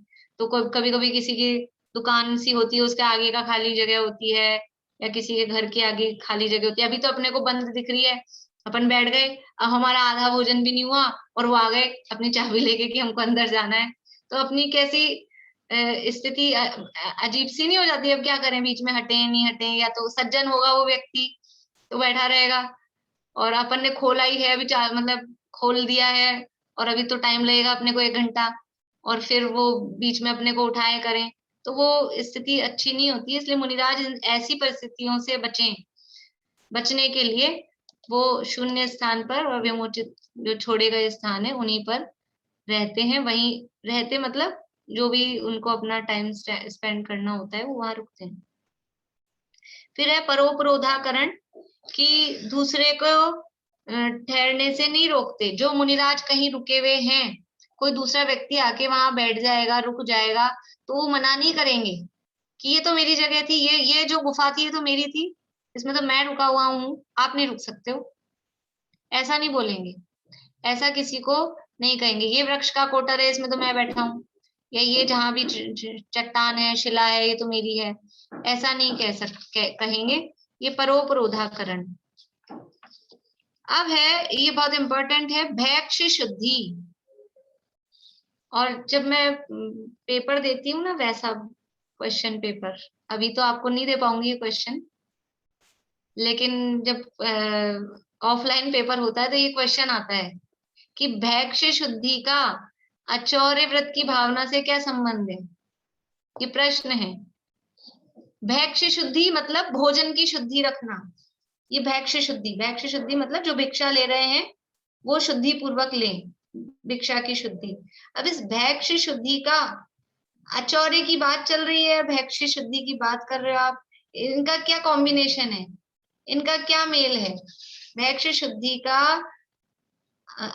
तो कभी कभी किसी की दुकान सी होती है, उसके आगे का खाली जगह होती है, या किसी के घर के आगे खाली जगह होती है, अभी तो अपने को बंद दिख रही है, अपन बैठ गए, अब हमारा आधा भोजन भी नहीं हुआ और वो आ गए अपनी चाबी लेके कि हमको अंदर जाना है, तो अपनी कैसी स्थिति अजीब सी नहीं हो जाती, अब क्या करें, बीच में हटे नहीं हटे, या तो सज्जन होगा वो व्यक्ति तो बैठा रहेगा, और अपन ने खोला ही है अभी, मतलब खोल दिया है, और अभी तो टाइम लगेगा अपने को 1 घंटा, और फिर वो बीच में अपने को उठाए करें, तो वो स्थिति अच्छी नहीं होती, इसलिए मुनिराज ऐसी परिस्थितियों से बचें, बचने के लिए वो शून्य स्थान पर और विमोचित जो छोड़े गए स्थान है उन्हीं पर रहते हैं, वहीं रहते मतलब जो भी उनको अपना टाइम स्पेंड करना होता है वो वहां रुकते हैं। फिर है परोपरोधाकरण, कि दूसरे को ठहरने से नहीं रोकते, जो मुनिराज कहीं रुके हुए हैं, कोई दूसरा व्यक्ति आके वहां बैठ जाएगा, रुक जाएगा, तो वो मना नहीं करेंगे कि ये तो मेरी जगह थी, ये जो गुफा थी ये तो मेरी थी, इसमें तो मैं रुका हुआ हूँ, आप नहीं रुक सकते हो, ऐसा नहीं बोलेंगे, ऐसा किसी को नहीं कहेंगे, ये वृक्ष का कोटर है इसमें तो मैं बैठा हूँ, या ये जहां भी चट्टान है, शिला है, ये तो मेरी है, ऐसा नहीं कहेंगे, ये परोपरोधाकरण। अब है, ये बहुत इंपॉर्टेंट है, भैक्ष शुद्धि, और जब मैं पेपर देती हूँ ना वैसा क्वेश्चन पेपर, अभी तो आपको नहीं दे पाऊंगी ये क्वेश्चन, लेकिन जब ऑफलाइन पेपर होता है तो ये क्वेश्चन आता है कि भैक्ष्य शुद्धि का अचौर्य व्रत की भावना से क्या संबंध है। ये प्रश्न है। भैक्ष्य शुद्धि मतलब भोजन की शुद्धि रखना, ये भैक्ष्य शुद्धि मतलब जो भिक्षा ले रहे हैं वो शुद्धि पूर्वक लें, भिक्षा की शुद्धि। अब इस भैक्ष्य शुद्धि का अचौर्य की बात चल रही है, भैक्ष्य शुद्धि की बात कर रहे हो आप, इनका क्या कॉम्बिनेशन है, इनका क्या मेल है। भैक्ष्य शुद्धि का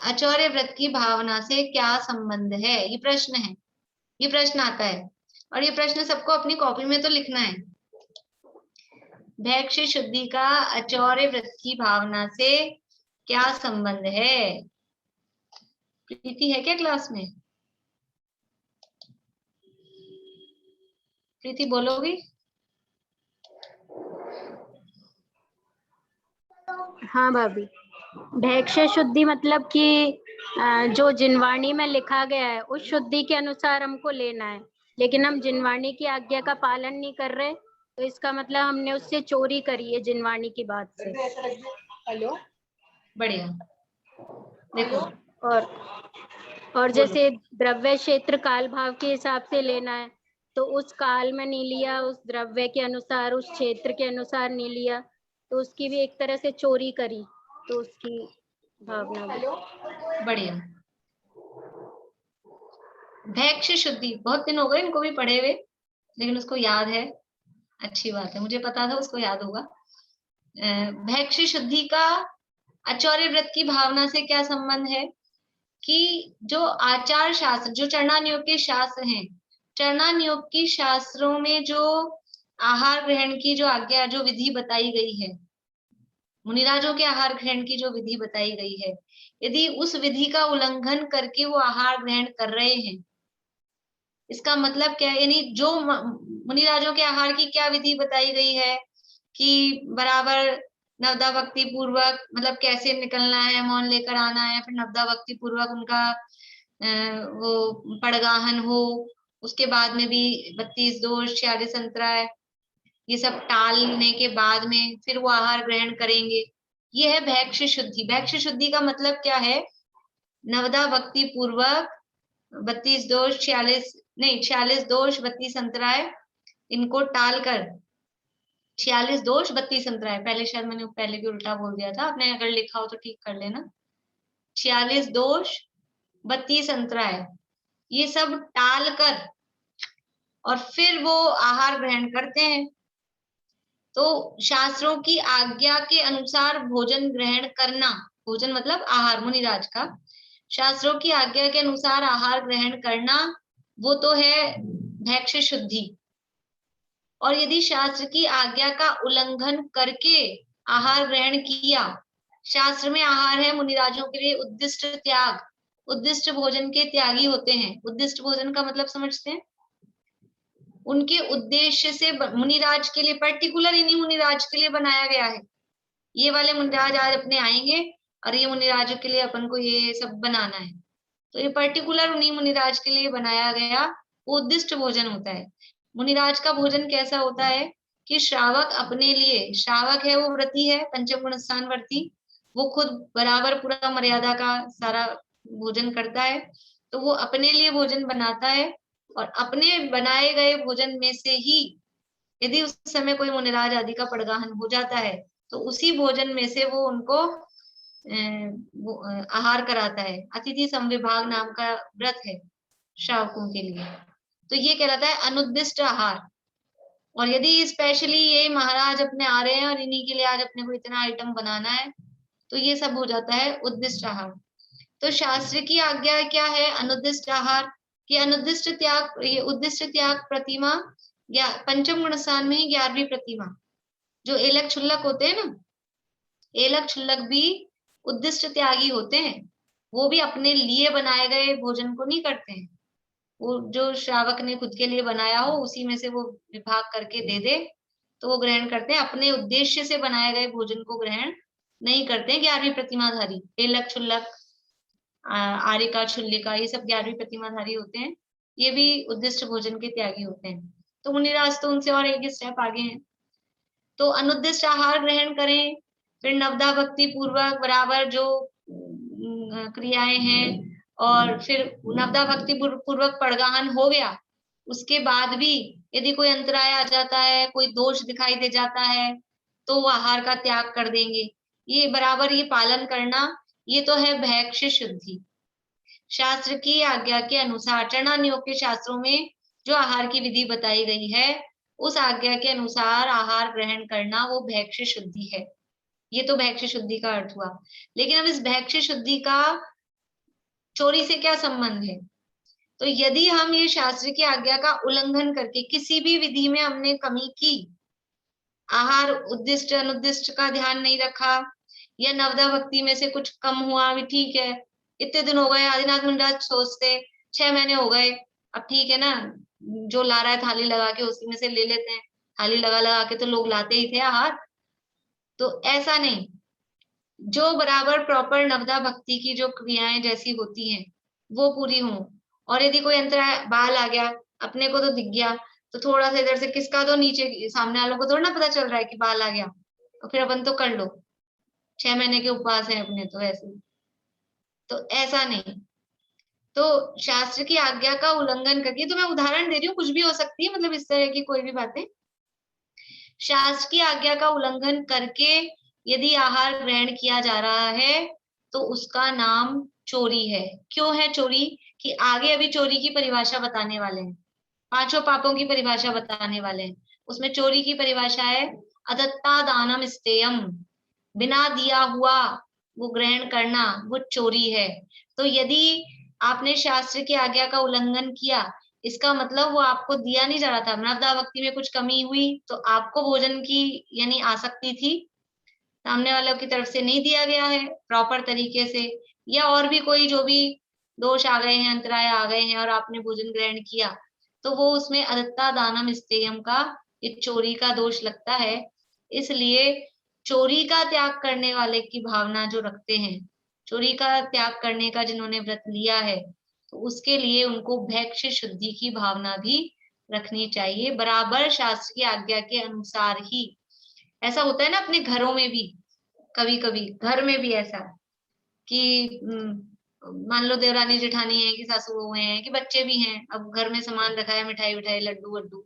अचौर्य व्रत की भावना से क्या संबंध है, ये प्रश्न है। ये प्रश्न आता है और ये प्रश्न सबको अपनी कॉपी में तो लिखना है। भैक्ष्य शुद्धि का अचौर्य व्रत की भावना से क्या संबंध है। प्रीति है क्या क्लास में? प्रीति बोलोगी? हाँ भाभी, भैक्ष्य शुद्धि मतलब कि जो जिनवाणी में लिखा गया है उस शुद्धि के अनुसार हमको लेना है, लेकिन हम जिनवाणी की आज्ञा का पालन नहीं कर रहे तो इसका मतलब हमने उससे चोरी करी है जिनवाणी की बात से। हेलो, बढ़िया। देखो और जैसे द्रव्य क्षेत्र काल भाव के हिसाब से लेना है तो उस काल में नहीं लिया, उस द्रव्य के अनुसार, उस क्षेत्र के अनुसार नहीं लिया तो उसकी भी एक तरह से चोरी करी, तो उसकी भावना भी। बढ़िया। भैक्ष्य शुद्धि बहुत दिन हो गए इनको भी पढ़े हुए, लेकिन उसको याद है, अच्छी बात है। मुझे पता था उसको याद होगा। भैक्ष्य शुद्धि का अचौर्य व्रत की भावना से क्या संबंध है कि जो आचार शास्त्र, जो चरणानियोग के शास्त्र हैं, चरणानियोग की शास्त्रों में जो आहार ग्रहण की जो आज्ञा, जो विधि बताई गई है, मुनिराजों के आहार ग्रहण की जो विधि बताई गई है, यदि उस विधि का उल्लंघन करके वो आहार ग्रहण कर रहे हैं, इसका मतलब क्या है, यानी जो मुनिराजों के आहार की क्या विधि बताई गई है कि बराबर नवदा भक्ति पूर्वक, मतलब कैसे निकलना है, मौन लेकर आना है, फिर नवदा भक्ति पूर्वक उनका वो पड़गाहन हो, उसके बाद में भी 32 दोष 46 अंतराय, ये सब टालने के बाद में फिर वो आहार ग्रहण करेंगे। ये है भैक्ष्य शुद्धि। भैक्ष्य शुद्धि का मतलब क्या है, नवदा भक्ति पूर्वक 32 दोष 46 दोष 32 अंतराय इनको टालकर, 46 दोष 32 अंतराय, पहले शायद मैंने पहले भी उल्टा बोल दिया था, आपने अगर लिखा हो तो ठीक कर लेना। 46 दोष 32 अंतराय ये सब टाल कर और फिर वो आहार ग्रहण करते हैं। तो शास्त्रों की आज्ञा के अनुसार भोजन ग्रहण करना, भोजन मतलब आहार, मुनिराज का शास्त्रों की आज्ञा के अनुसार आहार ग्रहण करना, वो तो है भैक्ष्य शुद्धि। और यदि शास्त्र की आज्ञा का उल्लंघन करके आहार ग्रहण किया, शास्त्र में आहार है मुनिराजों के लिए उद्दिष्ट त्याग, उद्दिष्ट भोजन के त्यागी होते हैं। उद्दिष्ट भोजन का मतलब समझते हैं, उनके उद्देश्य से मुनिराज के लिए, पर्टिकुलर इन्हीं मुनिराज के लिए बनाया गया है। ये वाले मुनिराज आज अपने आएंगे और ये मुनिराजों के लिए अपन को ये सब बनाना है, तो ये पर्टिकुलर उन्हीं मुनिराज के लिए बनाया गया वो उद्दिष्ट भोजन होता है। मुनिराज का भोजन कैसा होता है कि श्रावक अपने लिए, श्रावक है वो व्रती है, पंचम गुण स्थान व्रती, वो खुद बराबर पूरा मर्यादा का सारा भोजन करता है, तो वो अपने लिए भोजन बनाता है और अपने बनाए गए भोजन में से ही यदि उस समय कोई मुनिराज आदि का पड़गाहन हो जाता है तो उसी भोजन में से वो उनको आहार कराता है। अतिथि संविभाग नाम का व्रत है श्रावकों के लिए, तो ये कहलाता है अनुद्दिष्ट आहार। और यदि स्पेशली ये महाराज अपने आ रहे हैं और इन्हीं के लिए आज अपने को इतना आइटम बनाना है, तो ये सब हो जाता है उद्दिष्ट आहार। तो शास्त्र की आज्ञा क्या है अनुद्दिष्ट आहार, कि अनुद्दिष्ट त्याग, ये उद्दिष्ट त्याग प्रतिमा या पंचम गुण स्थान में 11वीं प्रतिमा, जो एलक क्षुल्लक होते हैं ना, एलक क्षुल्लक भी उद्दिष्ट त्यागी होते हैं। वो भी अपने लिए बनाए गए भोजन को नहीं करते हैं, वो जो श्रावक ने खुद के लिए बनाया हो उसी में से वो विभाग करके दे दे तो वो ग्रहण करते हैं, अपने उद्देश्य से बनाए गए भोजन को ग्रहण नहीं करते हैं। 11वीं प्रतिमाधारी एलक क्षुल्लक, आरिका छुल्लिका, ये सब 11वीं प्रतिमाधारी होते हैं, ये भी उद्दिष्ट भोजन के त्यागी होते हैं। तो मुनिराज तो उनसे और एक स्टेप आगे हैं। तो अनुद्दिष्ट आहार ग्रहण करें, फिर नवदा भक्ति पूर्वक बराबर जो क्रियाएं हैं, और फिर नवदा भक्ति पूर्वक पड़गाहन हो गया, उसके बाद भी यदि कोई अंतराय आ जाता है, कोई दोष दिखाई दे जाता है, तो वो आहार का त्याग कर देंगे। ये बराबर ये पालन करना, ये तो है भैक्ष शुद्धि। शास्त्र की आज्ञा के अनुसार चरणान योग के शास्त्रों में जो आहार की विधि बताई गई है, उस आज्ञा के अनुसार आहार ग्रहण करना वो भैक्ष शुद्धि है। ये तो भैक्ष शुद्धि का अर्थ हुआ। लेकिन अब इस भैक्ष शुद्धि का चोरी से क्या संबंध है? तो यदि हम ये शास्त्र की आज्ञा का उल्लंघन करके किसी भी विधि में हमने कमी की, आहार उद्दिष्ट अनुद्दिष्ट का ध्यान नहीं रखा, या नवदा भक्ति में से कुछ कम हुआ भी ठीक है, इतने दिन हो गए, आदिनाथ मुंडा सोचते 6 महीने हो गए, अब ठीक है ना, जो ला रहा है थाली लगा के उसी में से ले लेते हैं, थाली लगा लगा के तो लोग लाते ही थे आहार। तो ऐसा नहीं, जो बराबर प्रॉपर नवदा भक्ति की जो क्रियाएं जैसी होती हैं वो पूरी हों। और यदि कोई अंतराय, बाल आ गया, अपने को तो दिख गया, तो थोड़ा सा इधर से किसका तो नीचे, सामने वालों को थोड़ा ना पता चल रहा है कि बाल आ गया, तो फिर अपन तो कर लो, 6 महीने के उपवास है अपने तो ऐसे। तो ऐसा नहीं, तो शास्त्र की आज्ञा का उल्लंघन करके, तो मैं उदाहरण दे रही हूँ, कुछ भी हो सकती है, मतलब इस तरह की कोई भी बातें, शास्त्र की आज्ञा का उल्लंघन करके यदि आहार ग्रहण किया जा रहा है तो उसका नाम चोरी है। क्यों है चोरी? कि आगे अभी चोरी की परिभाषा बताने वाले हैं, 5 पापों की परिभाषा बताने वाले हैं। उसमें चोरी की परिभाषा है अदत्ता दानम स्तेयम, बिना दिया हुआ वो ग्रहण करना, वो चोरी है। तो यदि आपने शास्त्र की आज्ञा का उल्लंघन किया, इसका मतलब वो आपको दिया नहीं जा रहा था, नवदा भक्ति में कुछ कमी हुई तो आपको भोजन की यानी आसक्ति थी, सामने वालों की तरफ से नहीं दिया गया है प्रॉपर तरीके से, या और भी कोई जो भी दोष आ गए हैं, अंतराय आ गए हैं और आपने भोजन ग्रहण किया, तो वो उसमें अदत्ता दानम स्तेयम का ये चोरी का दोष लगता है। इसलिए चोरी का त्याग करने वाले की भावना जो रखते हैं, चोरी का त्याग करने का जिन्होंने व्रत लिया है, तो उसके लिए उनको भैक्ष शुद्धि की भावना भी रखनी चाहिए, बराबर शास्त्र की आज्ञा के अनुसार ही। ऐसा होता है ना अपने घरों में भी, कभी कभी घर में भी ऐसा कि मान लो देवरानी जेठानी है कि सासू बहू है कि बच्चे भी हैं, अब घर में सामान रखा है, मिठाई विठाई लड्डू वड्डू,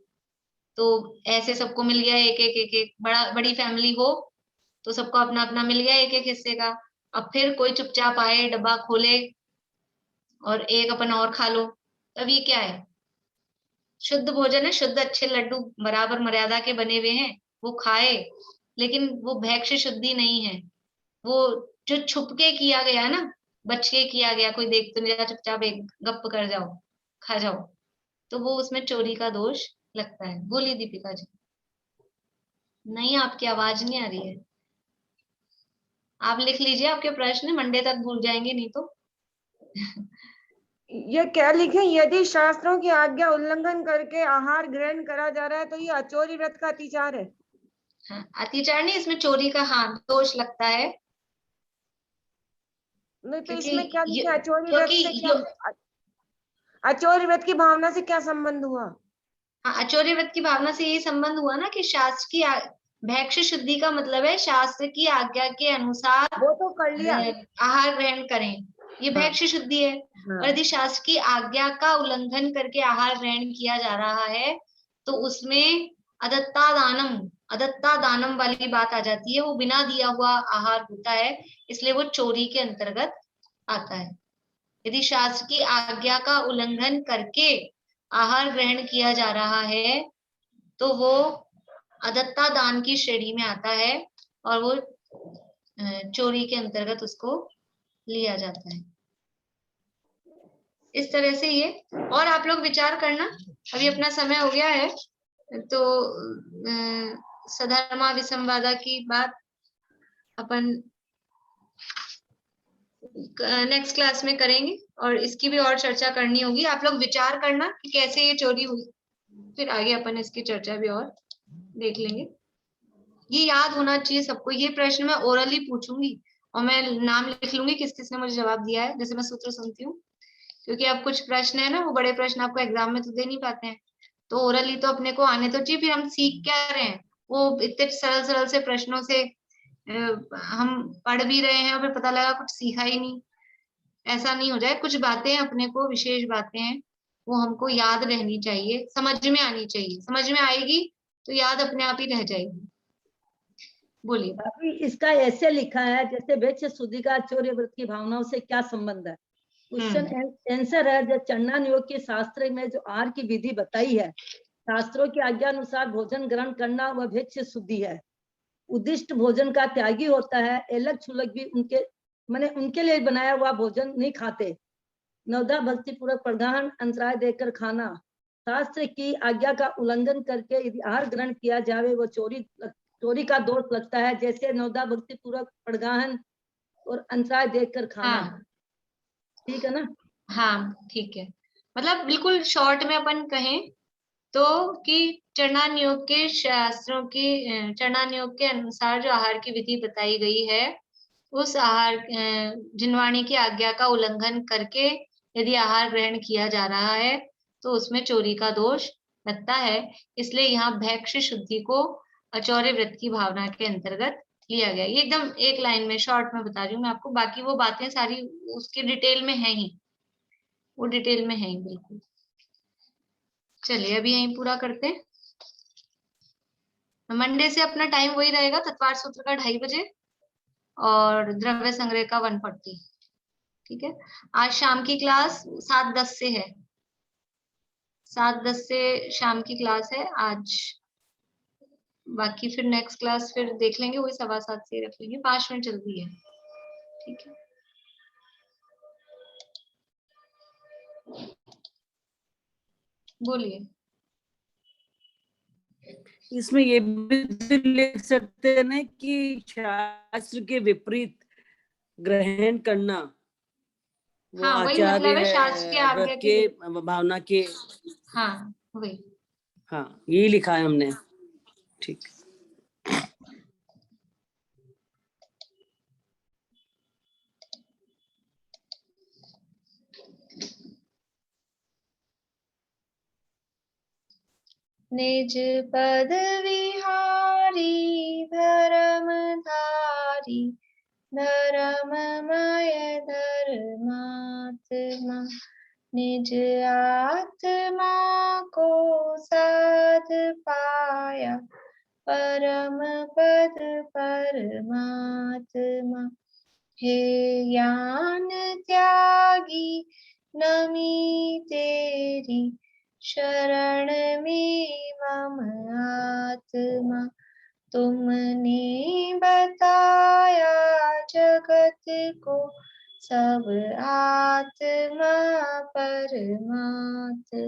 तो ऐसे सबको मिल गया एक एक एक एक, बड़ी फैमिली हो तो सबको अपना अपना मिल गया एक एक हिस्से का। अब फिर कोई चुपचाप आए, डब्बा खोले और एक अपन और खा लो, तब ये क्या है? शुद्ध भोजन है, शुद्ध अच्छे लड्डू बराबर मर्यादा के बने हुए हैं, वो खाए, लेकिन वो भैक्ष शुद्धि नहीं है। वो जो छुप के किया गया ना, बच के किया गया, कोई देख तो नहीं रहा, चुपचाप एक गप कर जाओ, खा जाओ, तो वो उसमें चोरी का दोष लगता है। बोलिए दीपिका जी। नहीं, आपकी आवाज नहीं आ रही है। आप लिख लीजिए आपके प्रश्न, मंडे तक भूल जाएंगे नहीं तो। ये क्या लिखे? यदि शास्त्रों की आज्ञा उल्लंघन करके आहार ग्रहण करा जा रहा है तो ये अचोरी व्रत का अतिचार है। हाँ, अतिचार नहीं, इसमें चोरी का हाँ दोष लगता है। नहीं तो इसमें क्या लिखा? अचोरी व्रत क्योंकि से क्या, अचोरी व्रत की भावना से क्या संबंध हुआ? हाँ, अचोरी व्रत की भावना से यही संबंध हुआ ना कि शास्त्र की भैक्ष शुद्धि का मतलब है शास्त्र की आज्ञा के अनुसार वो तो कर लिया, आहार ग्रहण करें, ये भैक्ष शुद्धि है। और यदि शास्त्र की आज्ञा का उल्लंघन करके आहार ग्रहण किया जा रहा है तो उसमें अदत्ता दानम वाली बात आ जाती है, वो बिना दिया हुआ आहार होता है, इसलिए वो चोरी के अंतर्गत आता है। यदि शास्त्र की आज्ञा का उल्लंघन करके आहार ग्रहण किया जा रहा है तो वो अदत्ता दान की श्रेणी में आता है और वो चोरी के अंतर्गत उसको लिया जाता है। इस तरह से ये, और आप लोग विचार करना, अभी अपना समय हो गया है तो सधर्मा विसंवादा की बात अपन नेक्स्ट क्लास में करेंगे और इसकी भी और चर्चा करनी होगी। आप लोग विचार करना कि कैसे ये चोरी हुई, फिर आगे अपन इसकी चर्चा भी और देख लेंगे। ये याद होना चाहिए सबको, ये प्रश्न मैं ओरली पूछूंगी और मैं नाम लिख लूंगी किस किसने मुझे जवाब दिया है, जैसे मैं सूत्र सुनती हूँ, क्योंकि अब कुछ प्रश्न है ना वो बड़े प्रश्न आपको एग्जाम में तो दे नहीं पाते हैं, तो ओरली तो अपने को आने तो चाहिए। फिर हम सीख क्या रहे हैं, वो इतने सरल सरल से प्रश्नों से हम पढ़ भी रहे हैं और फिर पता लगा कुछ सीखा ही नहीं, ऐसा नहीं हो जाए। कुछ बातें अपने को, विशेष बातें हैं, वो हमको याद रहनी चाहिए, समझ में आनी चाहिए। समझ में आएगी तो याद अपने आप ही रह जाएगी। बोलिए। अभी इसका ऐसे लिखा है जैसे वेक्ष शुद्धि का आचौर्य व्रत की भावनाओं से क्या संबंध है। क्वेश्चन आंसर है, जो चंडन योग के शास्त्र में जो आहार की विधि बताई है, शास्त्रों की आज्ञा अनुसार भोजन ग्रहण करना वह वेक्ष शुद्धि है। उद्दिष्ट भोजन का त्यागी होता है। एलक छुलक भी उनके लिए बनाया हुआ भोजन नहीं खाते। नवदा भक्ति पूर्वक प्रधान अंतराय देकर खाना। शास्त्र की आज्ञा का उल्लंघन करके यदि आहार ग्रहण किया जावे वो चोरी का दोष लगता है। जैसे नवदा भक्ति पूर्वक प्रधान और अंतराय देकर खाना। ठीक है ना? हाँ ठीक है। मतलब बिल्कुल शॉर्ट में अपन कहें तो कि चंडान योग के शास्त्रों की, चंडान योग के अनुसार जो आहार की विधि बताई गई है, उस आहार, जिनवाणी की आज्ञा का उल्लंघन करके यदि आहार ग्रहण किया जा रहा है तो उसमें चोरी का दोष लगता है। इसलिए यहाँ भैक्ष शुद्धि को आचौर्य व्रत की भावना के अंतर्गत लिया गया। ये एकदम एक लाइन में शॉर्ट में बता रही हूँ मैं आपको, बाकी वो बातें सारी उसके डिटेल में है ही, वो डिटेल में है ही बिल्कुल। चलिए अभी यहीं पूरा करते हैं। मंडे से अपना टाइम वही रहेगा, तत्वार सूत्र का 2:30 बजे और द्रव्य संग्रह का 1:40। ठीक है। आज शाम की क्लास 7:10 से है, 7:10 से शाम की क्लास है आज। बाकी फिर नेक्स्ट क्लास फिर देख लेंगे, वही 7:15 से रख लेंगे, 5 मिनट जल्दी है। ठीक है। बोलिए। इसमें ये भी तो लिख सकते हैं ना कि शास्त्र के विपरीत ग्रहण करना वो हाँ वही मतलब है, शास्त्र के आचार्य व्रत आज्ञा के के। भावना के। हाँ वही। हाँ यही लिखा है हमने। ठीक। निज पद विहारी धर्मधारी धर्ममय धर्मात्मा निज आत्मा को साध पाया परम पद परमात्मा। हे ज्ञान त्यागी नमी तेरी शरण में मम आत्मा। तुमने बताया जगत को सब आत्मा परमात्मा।